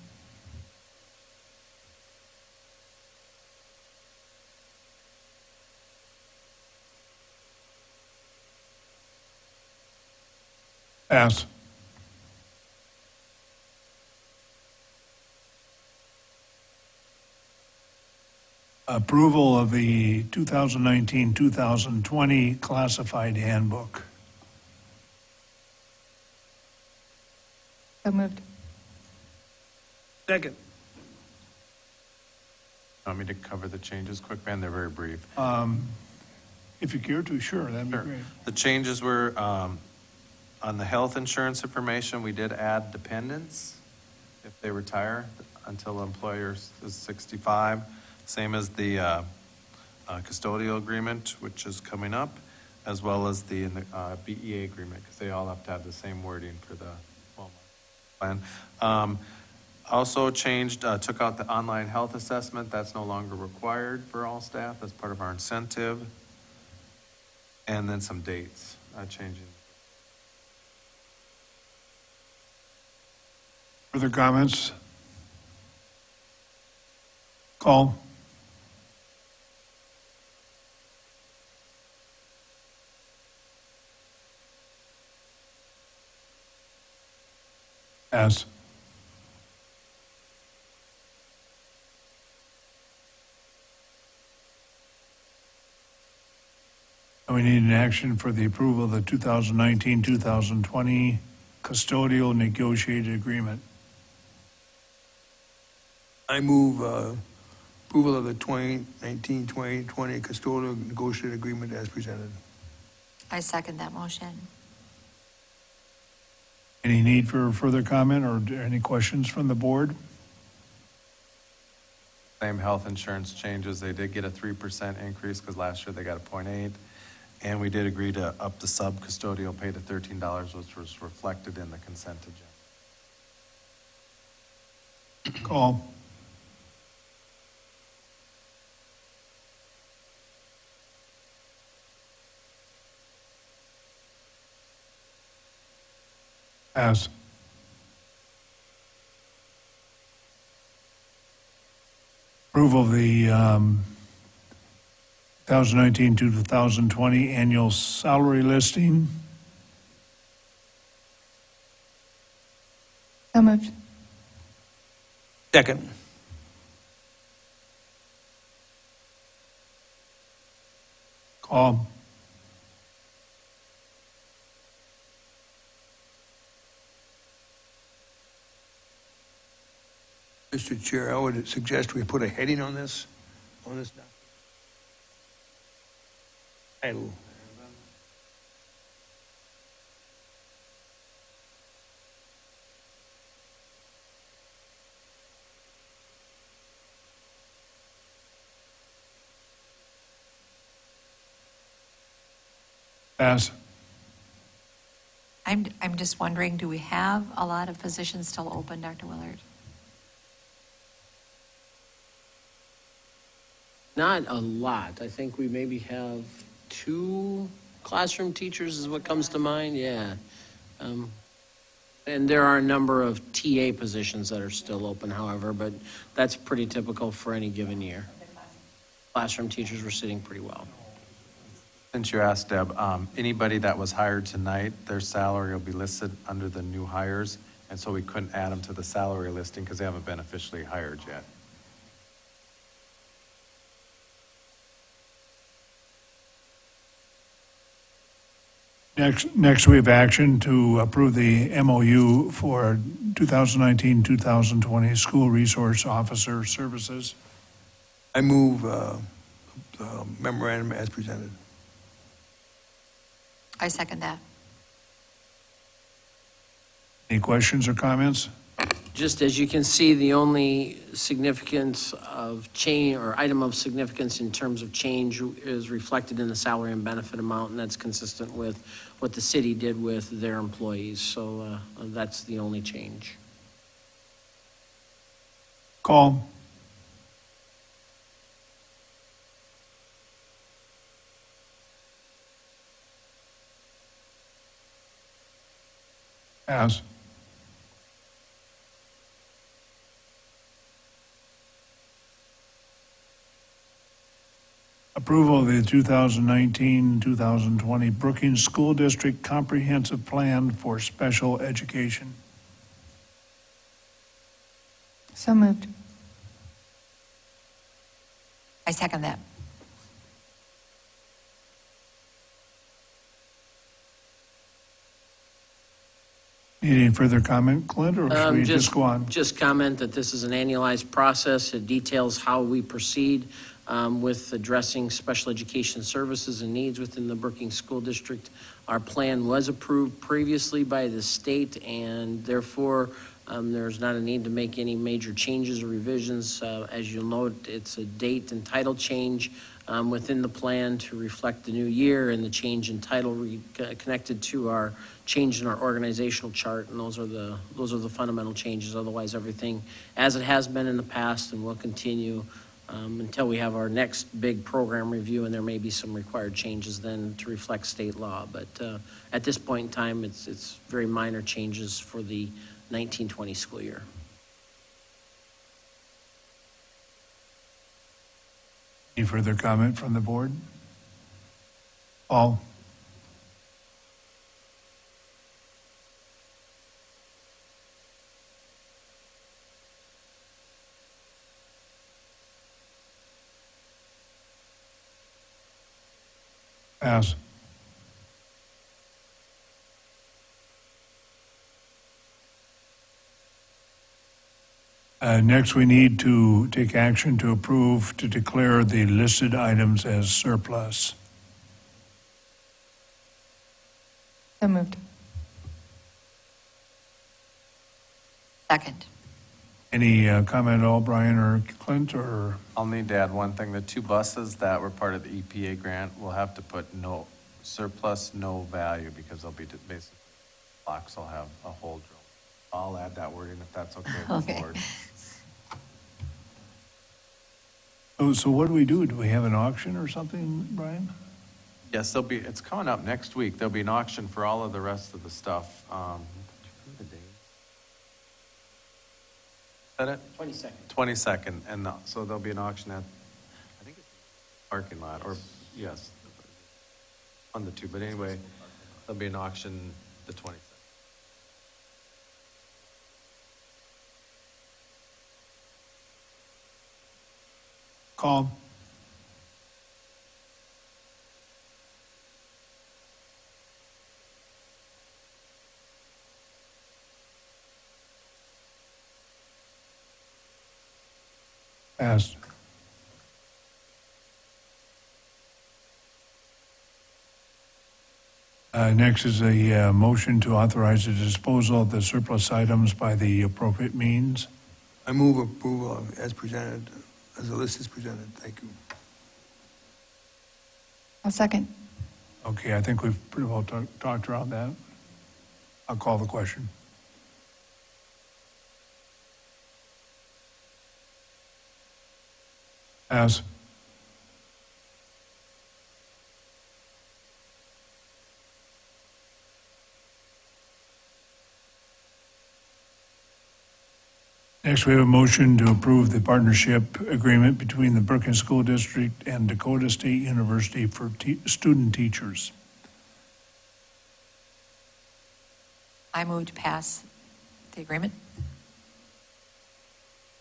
Pass. Approval of the 2019-2020 classified handbook. So moved. Second. Want me to cover the changes quick, man? They're very brief. If you care to, sure, that'd be Sure. great. The changes were, on the health insurance information, we did add dependents if they retire until the employer is 65. Same as the custodial agreement, which is coming up, as well as the BEA agreement, because they all have to have the same wording for the plan. Also changed, took out the online health assessment. That's no longer required for all staff. That's part of our incentive. And then some dates changing. Further comments? Call. Pass. We need an action for the approval of the 2019-2020 custodial negotiated agreement. I move approval of the 2019-2020 custodial negotiated agreement as presented. I second that motion. Any need for further comment or any questions from the board? Same health insurance changes. They did get a 3% increase because last year they got a 0.8. And we did agree to up the sub-custodial pay to $13, which was reflected in the consent agenda. Call. Pass. Approval of the 2019 to 2020 annual salary listing. So moved. Second. Call. Mr. Chair, I would suggest we put a heading on this document. Title. Pass. I'm just wondering, do we have a lot of positions still open, Dr. Willard? Not a lot. I think we maybe have 2 classroom teachers is what comes to mind, yeah. And there are a number of TA positions that are still open, however, but that's pretty typical for any given year. Classroom teachers were sitting pretty well. Since you asked, Deb, anybody that was hired tonight, their salary will be listed under the new hires, and so we couldn't add them to the salary listing because they haven't been officially hired yet. Next, we have action to approve the MOU for 2019-2020 School Resource Officer Services. I move the memorandum as presented. I second that. Any questions or comments? Just as you can see, the only significance of change or item of significance in terms of change is reflected in the salary and benefit amount, and that's consistent with what the city did with their employees. So that's the only change. Call. Pass. Approval of the 2019-2020 Brookings School District Comprehensive Plan for Special Education. So moved. I second that. Need any further comment, Clint, or should we just go on? Just comment that this is an annualized process. It details how we proceed with addressing special education services and needs within the Brookings School District. Our plan was approved previously by the state, and therefore there's not a need to make any major changes or revisions. As you'll note, it's a date and title change within the plan to reflect the new year, and the change in title connected to our change in our organizational chart, and those are the fundamental changes. Otherwise, everything as it has been in the past and will continue until we have our next big program review, and there may be some required changes then to reflect state law. But at this point in time, it's very minor changes for the 1920 school year. Any further comment from the board? Paul? Pass. Next, we need to take action to approve to declare the listed items as surplus. So moved. Second. Any comment at all, Brian or Clint, or? I'll need to add one thing. The 2 buses that were part of the EPA grant will have to put no surplus, no value, because they'll be basically, blocks will have a hole drill. I'll add that wording if that's okay with the Okay. board. So what do we do? Do we have an auction or something, Brian? Yes, it's coming up next week. There'll be an auction for all of the rest of the stuff. The date? Is that it? 22nd. 22nd, and so there'll be an auction at, I think it's parking lot, or, yes, on the 2, but anyway, there'll be an auction the 22nd. Call. Passed. Next is a motion to authorize the disposal of the surplus items by the appropriate means. I move approval as presented, as the list is presented. Thank you. I'll second. Okay, I think we've pretty well talked around that. I'll call the question. Pass. Next, we have a motion to approve the partnership agreement between the Brookings School District and Dakota State University for student teachers. I move to pass the agreement.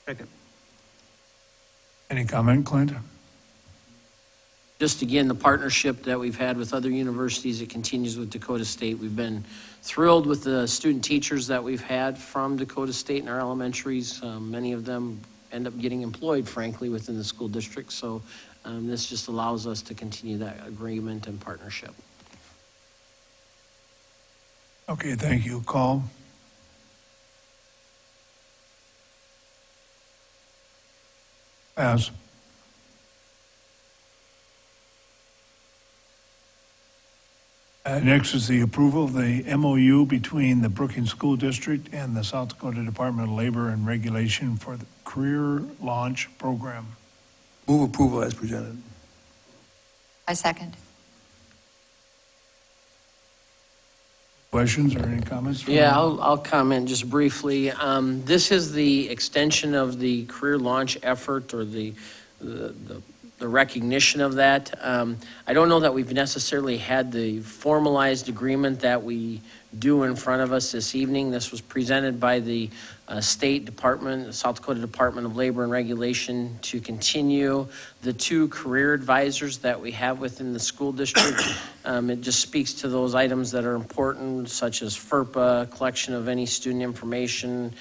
Second. Any comment, Clint? Just again, the partnership that we've had with other universities, it continues with Dakota State. We've been thrilled with the student teachers that we've had from Dakota State in our elementaries. Many of them end up getting employed, frankly, within the school district. So this just allows us to continue that agreement and partnership. Okay, thank you. Call. Pass. Next is the approval of the MOU between the Brookings School District and the South Dakota Department of Labor and Regulation for the Career Launch Program. Move approval as presented. I second. Questions or any comments? from- Yeah, I'll comment just briefly. This is the extension of the career launch effort or the recognition of that. I don't know that we've necessarily had the formalized agreement that we do in front of us this evening. This was presented by the State Department, the South Dakota Department of Labor and Regulation, to continue the 2 career advisors that we have within the school district. It just speaks to those items that are important, such as FERPA, collection of any student information,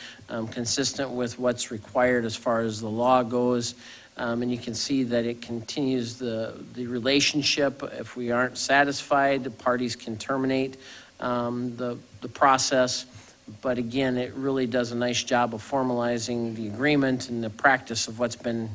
consistent with what's required as far as the law goes. And you can see that it continues the relationship. If we aren't satisfied, the parties can terminate the process. But again, it really does a nice job of formalizing the agreement and the practice of what's been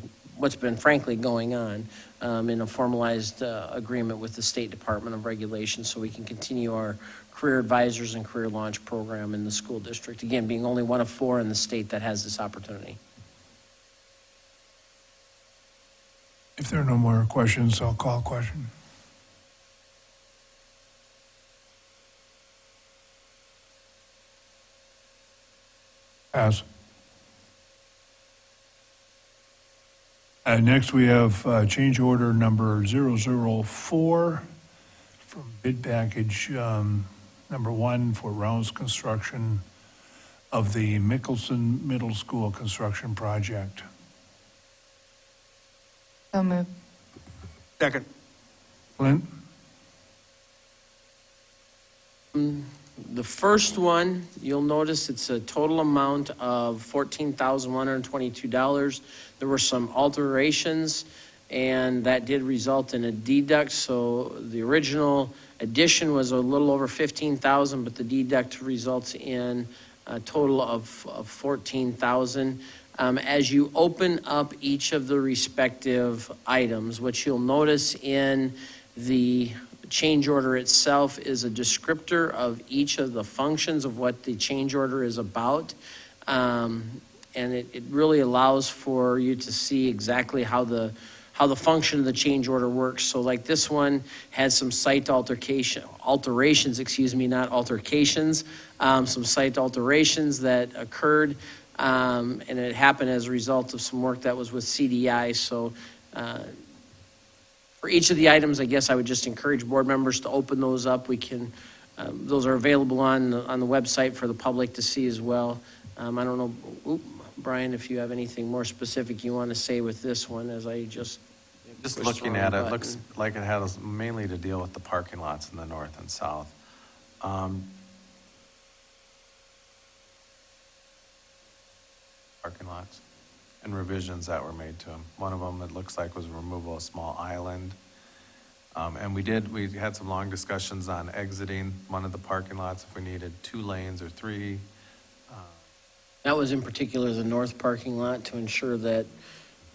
frankly going on in a formalized agreement with the State Department of Regulation, so we can continue our career advisors and career launch program in the school district. Again, being only one of 4 in the state that has this opportunity. If there are no more questions, I'll call a question. Pass. Next, we have change order number 004 from bid package number 1 for Rouse construction of the Mickelson Middle School construction project. So moved. Second. Clint? The first one, you'll notice it's a total amount of $14,122. There were some alterations, and that did result in a deduct. So the original addition was a little over $15,000, but the deduct results in a total of $14,000. As you open up each of the respective items, what you'll notice in the change order itself is a descriptor of each of the functions of what the change order is about. And it really allows for you to see exactly how the function of the change order works. So like this one has some site alterations, not altercations, some site alterations that occurred, and it happened as a result of some work that was with CDI. So for each of the items, I guess I would just encourage board members to open those up. We can, those are available on the website for the public to see as well. I don't know, Brian, if you have anything more specific you want to say with this one, as I just Just pushed looking the at it, wrong looks button. like it has mainly to deal with the parking lots in the north and south. Parking lots. and revisions that were made to them. One of them, it looks like, was removal of a small island. And we had some long discussions on exiting one of the parking lots if we needed 2 lanes or 3. That was in particular the north parking lot to ensure that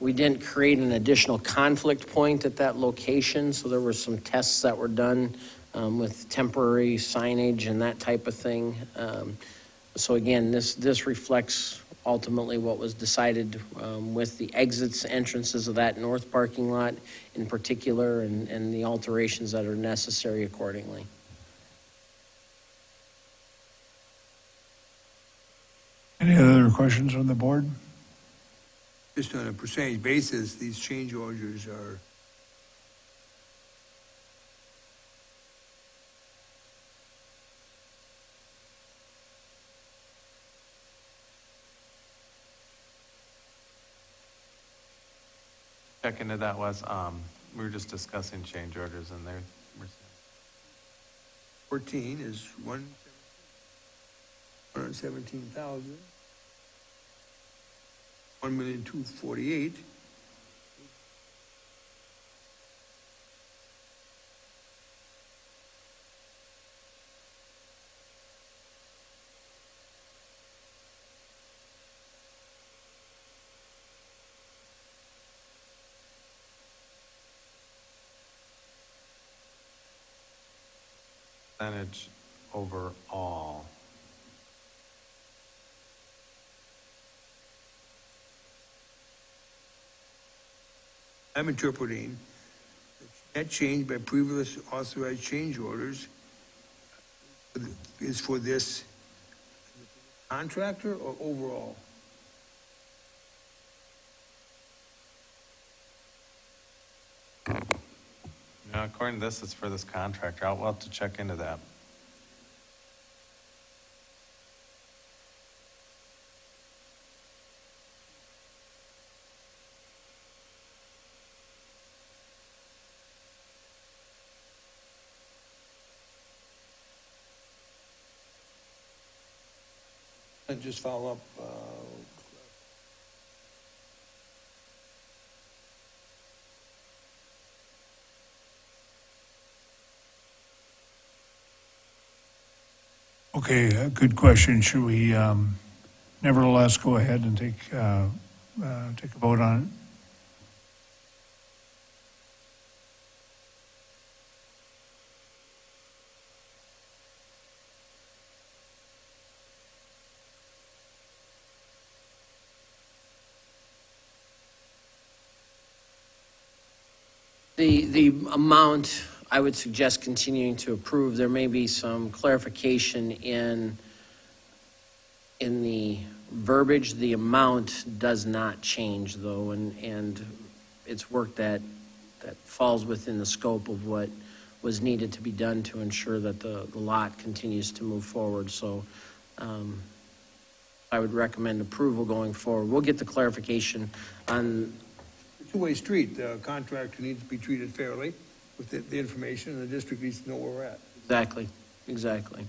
we didn't create an additional conflict point at that location. So there were some tests that were done with temporary signage and that type of thing. So again, this reflects ultimately what was decided with the exits, entrances of that north parking lot in particular, and the alterations that are necessary accordingly. Any other questions from the board? Just on a percentage basis, these change orders are, Check into that, Wes. We were just discussing change orders, and they're, 14 is 117,000. 1,248,000. percentage overall. I'm interpreting that change by previous authorized change orders is for this contractor or overall? Now, according to this, it's for this contractor. We'll have to check into that. And just follow up, Okay, a good question. Should we nevertheless go ahead and take a vote on it? The amount, I would suggest continuing to approve. There may be some clarification in the verbiage. The amount does not change, though, and it's work that falls within the scope of what was needed to be done to ensure that the lot continues to move forward. So I would recommend approval going forward. We'll get the clarification on. two-way street. The contractor needs to be treated fairly with the information, and the district needs to know where we're at. Exactly.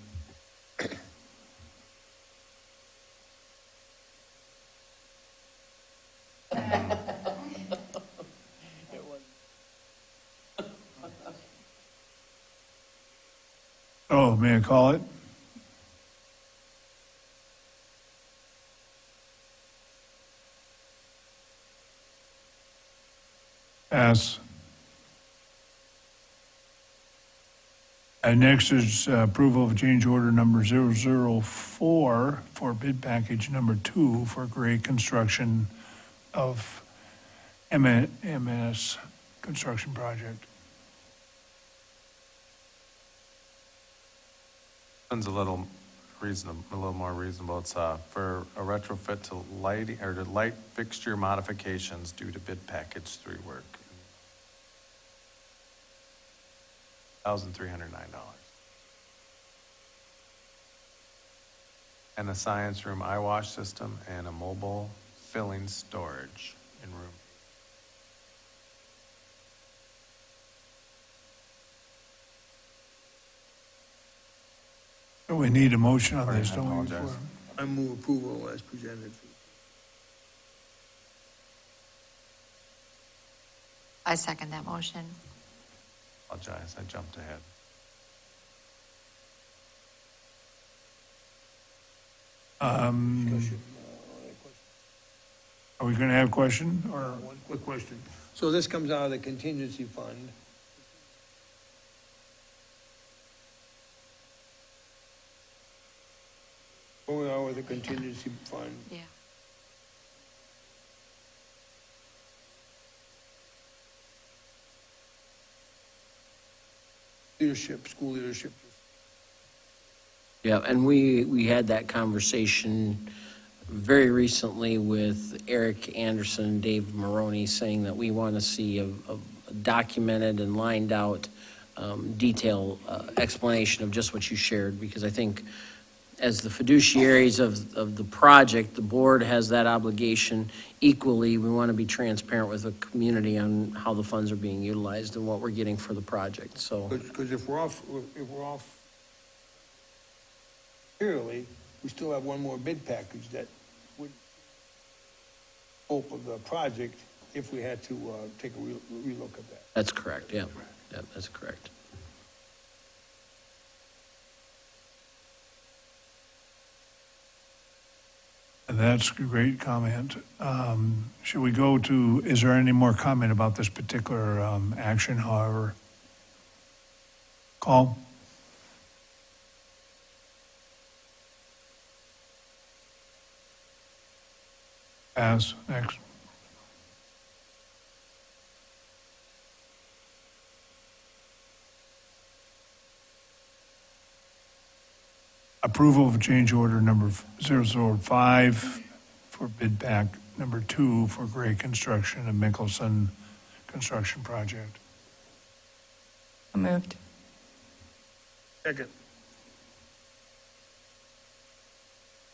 Oh, may I call it? Pass. And next is approval of change order number 004 for bid package number 2 for Gray Construction of MS Construction Project. One's a little more reasonable. It's for a retrofit to lighting, or to light fixture modifications due to bid package 3 work. $1,309. And a science room eye wash system and a mobile filling storage in room. So we need a motion on this, I don't we? apologize. I move approval as presented. I second that motion. Apologize, I jumped ahead. Discussion, Are we going to have a question, or? one quick question. So this comes out of the contingency fund. Where we are with the contingency fund? Yeah. Leadership, school leadership. Yeah, and we had that conversation very recently with Eric Anderson and Dave Maroney, saying that we want to see a documented and lined out detailed explanation of just what you shared, because I think as the fiduciaries of the project, the board has that obligation equally. We want to be transparent with the community on how the funds are being utilized and what we're getting for the project, so. Because if we're off materially, we still have one more bid package that would scope of the project if we had to take a relook at that. That's correct, yeah. Yeah, that's correct. That's a great comment. Should we go to, is there any more comment about this particular action, however? Call? Pass, next. Approval of change order number 005 for bid pack number 2 for Gray Construction and Mickelson Construction Project. So moved. Second.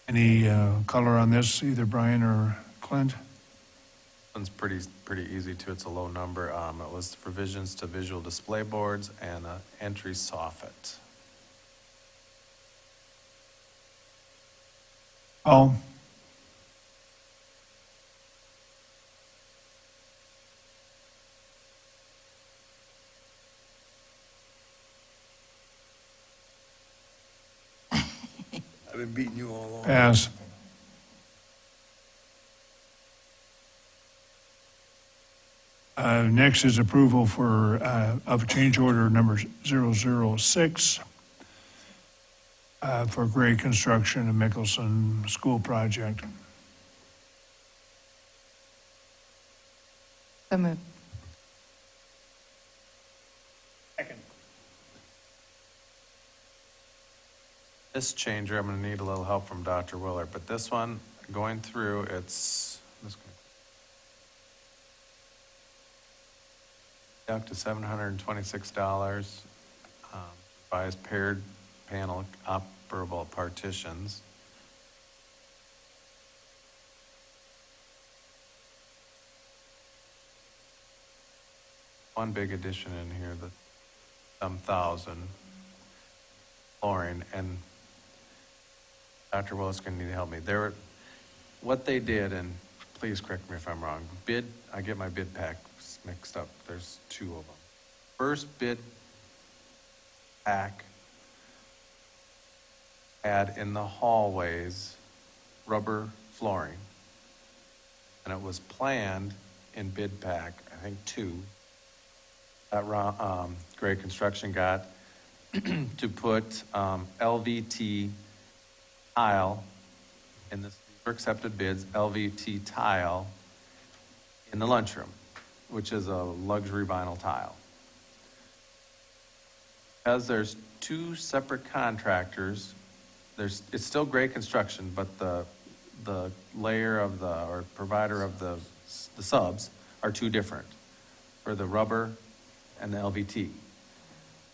Any color on this, either Brian or Clint? One's pretty easy too. It's a low number. It was revisions to visual display boards and entry soffit. Oh, I've been beating you all along. pass. Next is approval for, of change order number 006 for Gray Construction and Mickelson School Project. So moved. This changer, I'm gonna need a little help from Dr. Willard, but this one, going through, it's, up to $726, buys paired panel operable partitions. One big addition in here, the some thousand flooring, and Dr. Willis gonna need to help me. What they did, and please correct me if I'm wrong, I get my bid packs mixed up. There's 2 of them. First bid pack had in the hallways rubber flooring. And it was planned in bid pack, I think 2, that Gray Construction got to put LVT tile in the accepted bids, LVT tile in the lunchroom, which is a luxury vinyl tile. Because there's 2 separate contractors, it's still Gray Construction, but the layer of or provider of the subs are 2 different for the rubber and the LVT.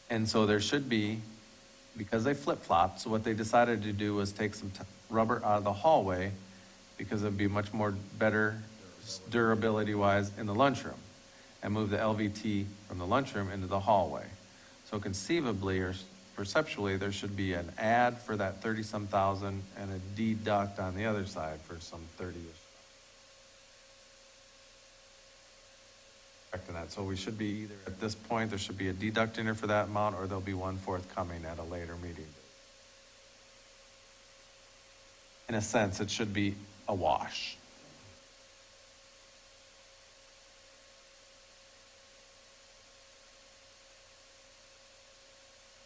And so there should be, because they flip-flopped, so what they decided to do was take some rubber out of the hallway because it'd be much more better durability-wise in the lunchroom, and move the LVT from the lunchroom into the hallway. So conceivably or perceptually, there should be an add for that 30-some thousand and a deduct on the other side for some 30-ish. correct in that. So we should be either, at this point, there should be a deduct in there for that amount, or there'll be one forthcoming at a later meeting. In a sense, it should be a wash.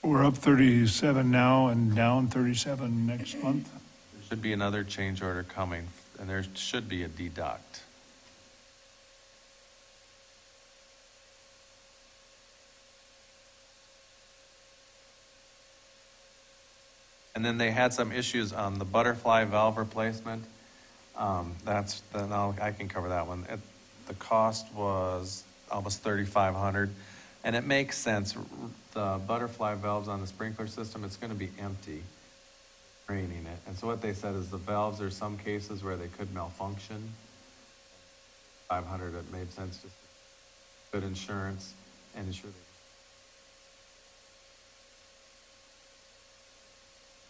We're up 37 now and down 37 next month. There should be another change order coming, and there should be a deduct. And then they had some issues on the butterfly valve replacement. Now I can cover that one. The cost was almost $3,500, and it makes sense. The butterfly valves on the sprinkler system, it's going to be empty, draining it. And so what they said is the valves, there's some cases where they could malfunction. 500, it made sense, just good insurance and ensure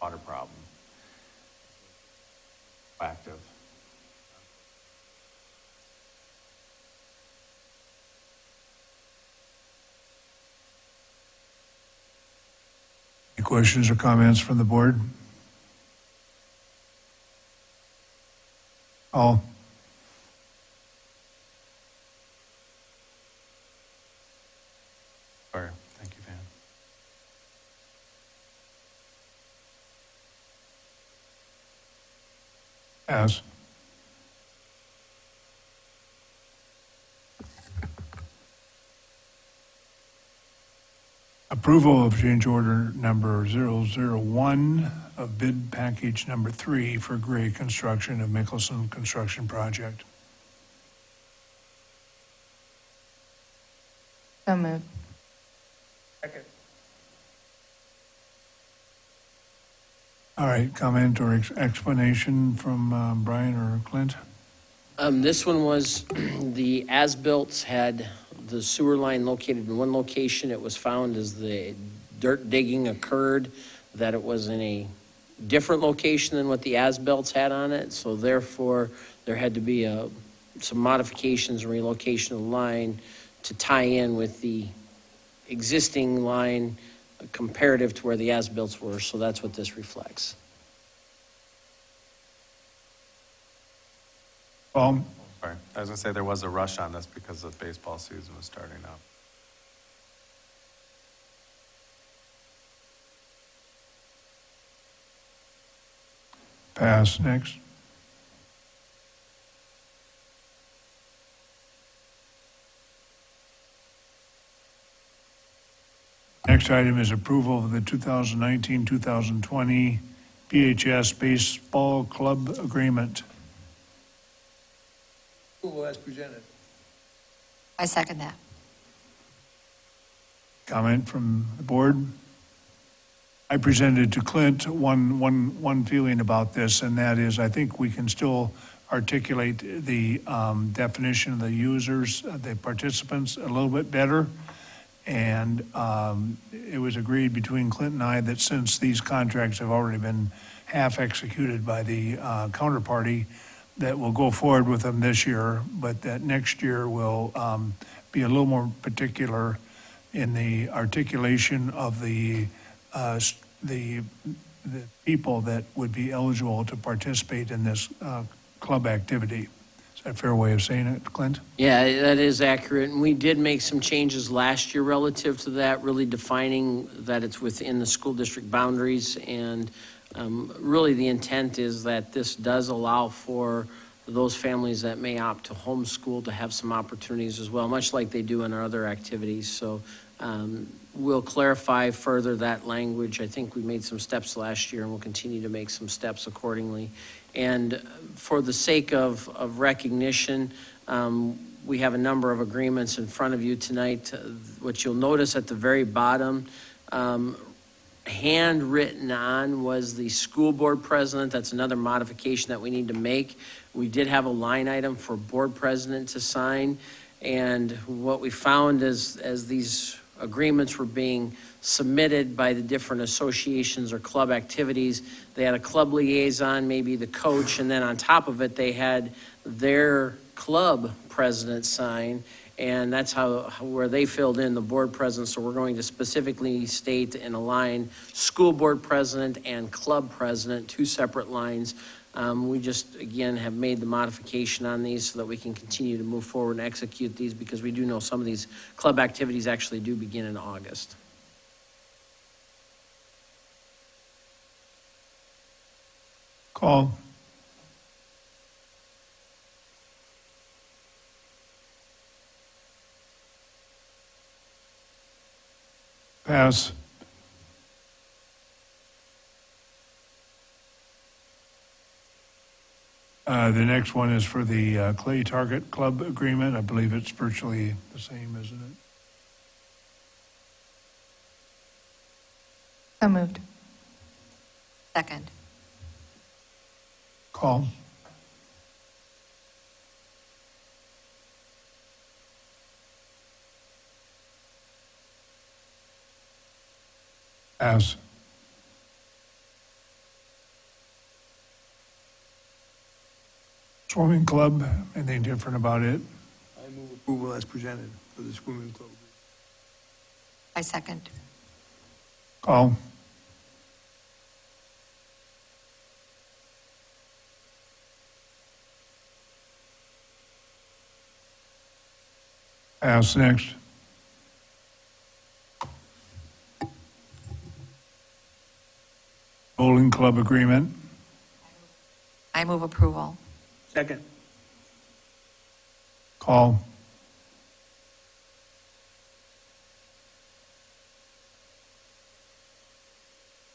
water problem. Active. Any questions or comments from the board? All. Sorry, thank you, Van. Pass. Approval of change order number 001 of bid package number 3 for Gray Construction of Mickelson Construction Project. So moved. All right, comment or explanation from Brian or Clint? This one was, the as-built had the sewer line located in one location. It was found as the dirt digging occurred, that it was in a different location than what the as-built had on it. So therefore, there had to be some modifications and relocation of the line to tie in with the existing line comparative to where the as-built were. So that's what this reflects. Paul? Sorry, I was gonna say there was a rush on this because the baseball season was starting up. Pass. Next. Next item is approval of the 2019-2020 PHS Baseball Club Agreement. Approval as presented. I second that. Comment from the board? I presented to Clint one feeling about this, and that is I think we can still articulate the definition of the users, the participants a little bit better. And it was agreed between Clint and I that since these contracts have already been half executed by the counterparty, that we'll go forward with them this year, but that next year will be a little more particular in the articulation of the people that would be eligible to participate in this club activity. Is that a fair way of saying it, Clint? Yeah, that is accurate, and we did make some changes last year relative to that, really defining that it's within the school district boundaries, and really the intent is that this does allow for those families that may opt to homeschool to have some opportunities as well, much like they do in our other activities. So we'll clarify further that language. I think we made some steps last year, and we'll continue to make some steps accordingly. And for the sake of recognition, we have a number of agreements in front of you tonight. What you'll notice at the very bottom, handwritten on was the school board president. That's another modification that we need to make. We did have a line item for board president to sign. And what we found as these agreements were being submitted by the different associations or club activities, they had a club liaison, maybe the coach, and then on top of it, they had their club president sign. And that's where they filled in the board president. So we're going to specifically state and align school board president and club president, two separate lines. We just, again, have made the modification on these so that we can continue to move forward and execute these, because we do know some of these club activities actually do begin in August. Call. Pass. The next one is for the Clay Target Club agreement. I believe it's virtually the same, isn't it? So moved. Second. Call. Pass. Swimming club, anything different about it? I move approval as presented for the swimming club. I second. Call. Pass. Next. Bowling club agreement. I move approval. Second. Call.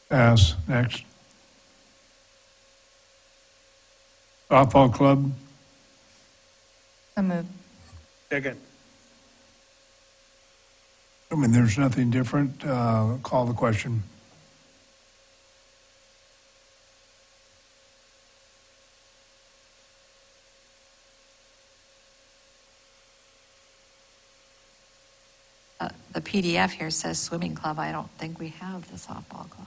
Pass. Next. Softball club. So moved. Second. I mean, there's nothing different. Call the question. The PDF here says swimming club. I don't think we have the softball club.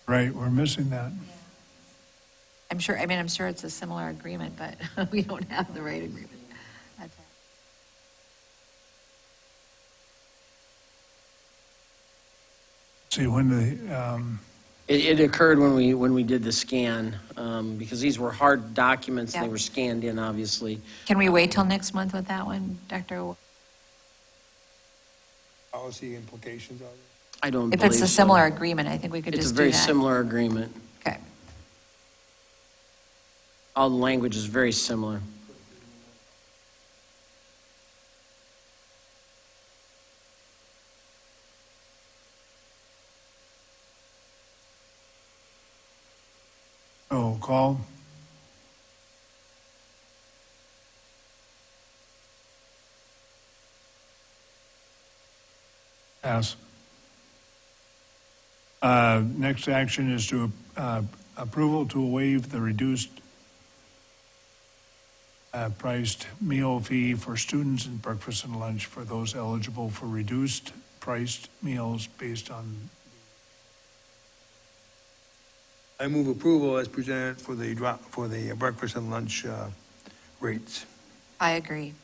Right, we're missing that. I'm sure it's a similar agreement, but we don't have the right agreement. That's it. See, when the, It occurred when we did the scan, because these were hard documents and they Yeah. were scanned in, obviously. Can we wait till next month with that one, Dr.? Policy implications of it. I don't If believe it's a so. similar agreement, I think we could It's just a do very that. similar agreement. Okay. All the language is very similar. oh, call. Pass. Next action is to approval to waive the reduced priced meal fee for students in breakfast and lunch for those eligible for reduced priced meals based on, I move approval as presented for the breakfast and lunch rates. I agree.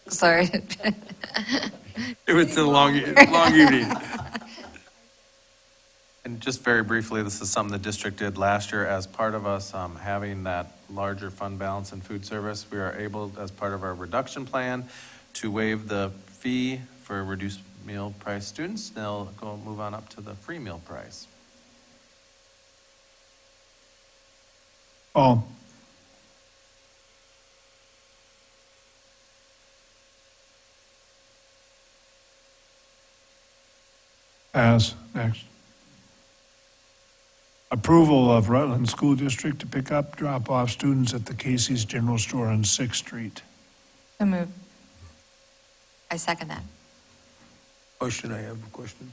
Sorry. It was a long evening. And just very briefly, this is something the district did last year as part of us having that larger fund balance in food service. We are able, as part of our reduction plan, to waive the fee for reduced meal price students. They'll move on up to the free meal price. call. Pass. Next. Approval of Rutland School District to pick up, drop off students at the Casey's General Store on 6th Street. So moved. I second that. Question, I have a question.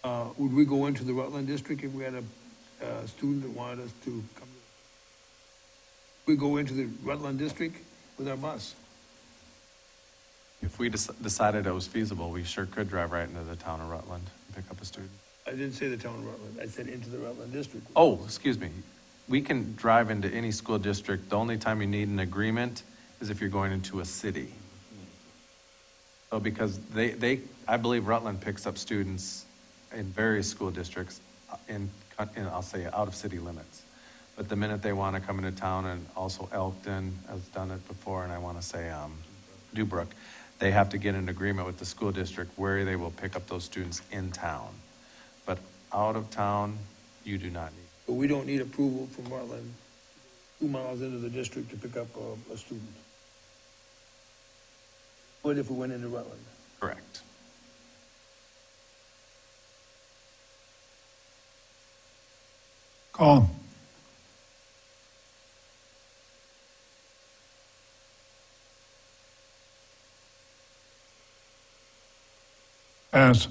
Would we go into the Rutland District if we had a student that wanted us to come? We go into the Rutland District with our bus? If we decided it was feasible, we sure could drive right into the town of Rutland and pick up a student. I didn't say the town of Rutland, I said into the Rutland district. Oh, excuse me. We can drive into any school district. The only time you need an agreement is if you're going into a city. So because I believe Rutland picks up students in various school districts I'll say, out of city limits. But the minute they want to come into town, and also Elkton has done it before, and I want to say Dubrook, they have to get an agreement with the school district where they will pick up those students in town. But out of town, you do not need. But we don't need approval from Rutland 2 miles into the district to pick up a student. What if we went into Rutland? Correct. Call. Pass.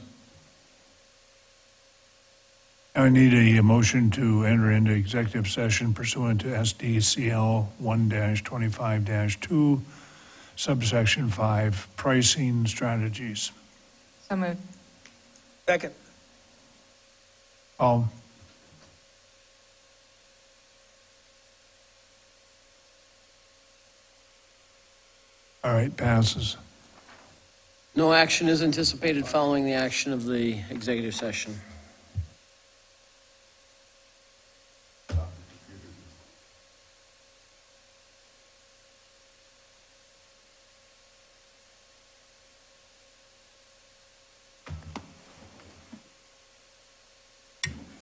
I need a motion to enter into executive session pursuant to SDCL 1-25-2, subsection 5, pricing strategies. So moved. Second. Call. All right, passes. No action is anticipated following the action of the executive session.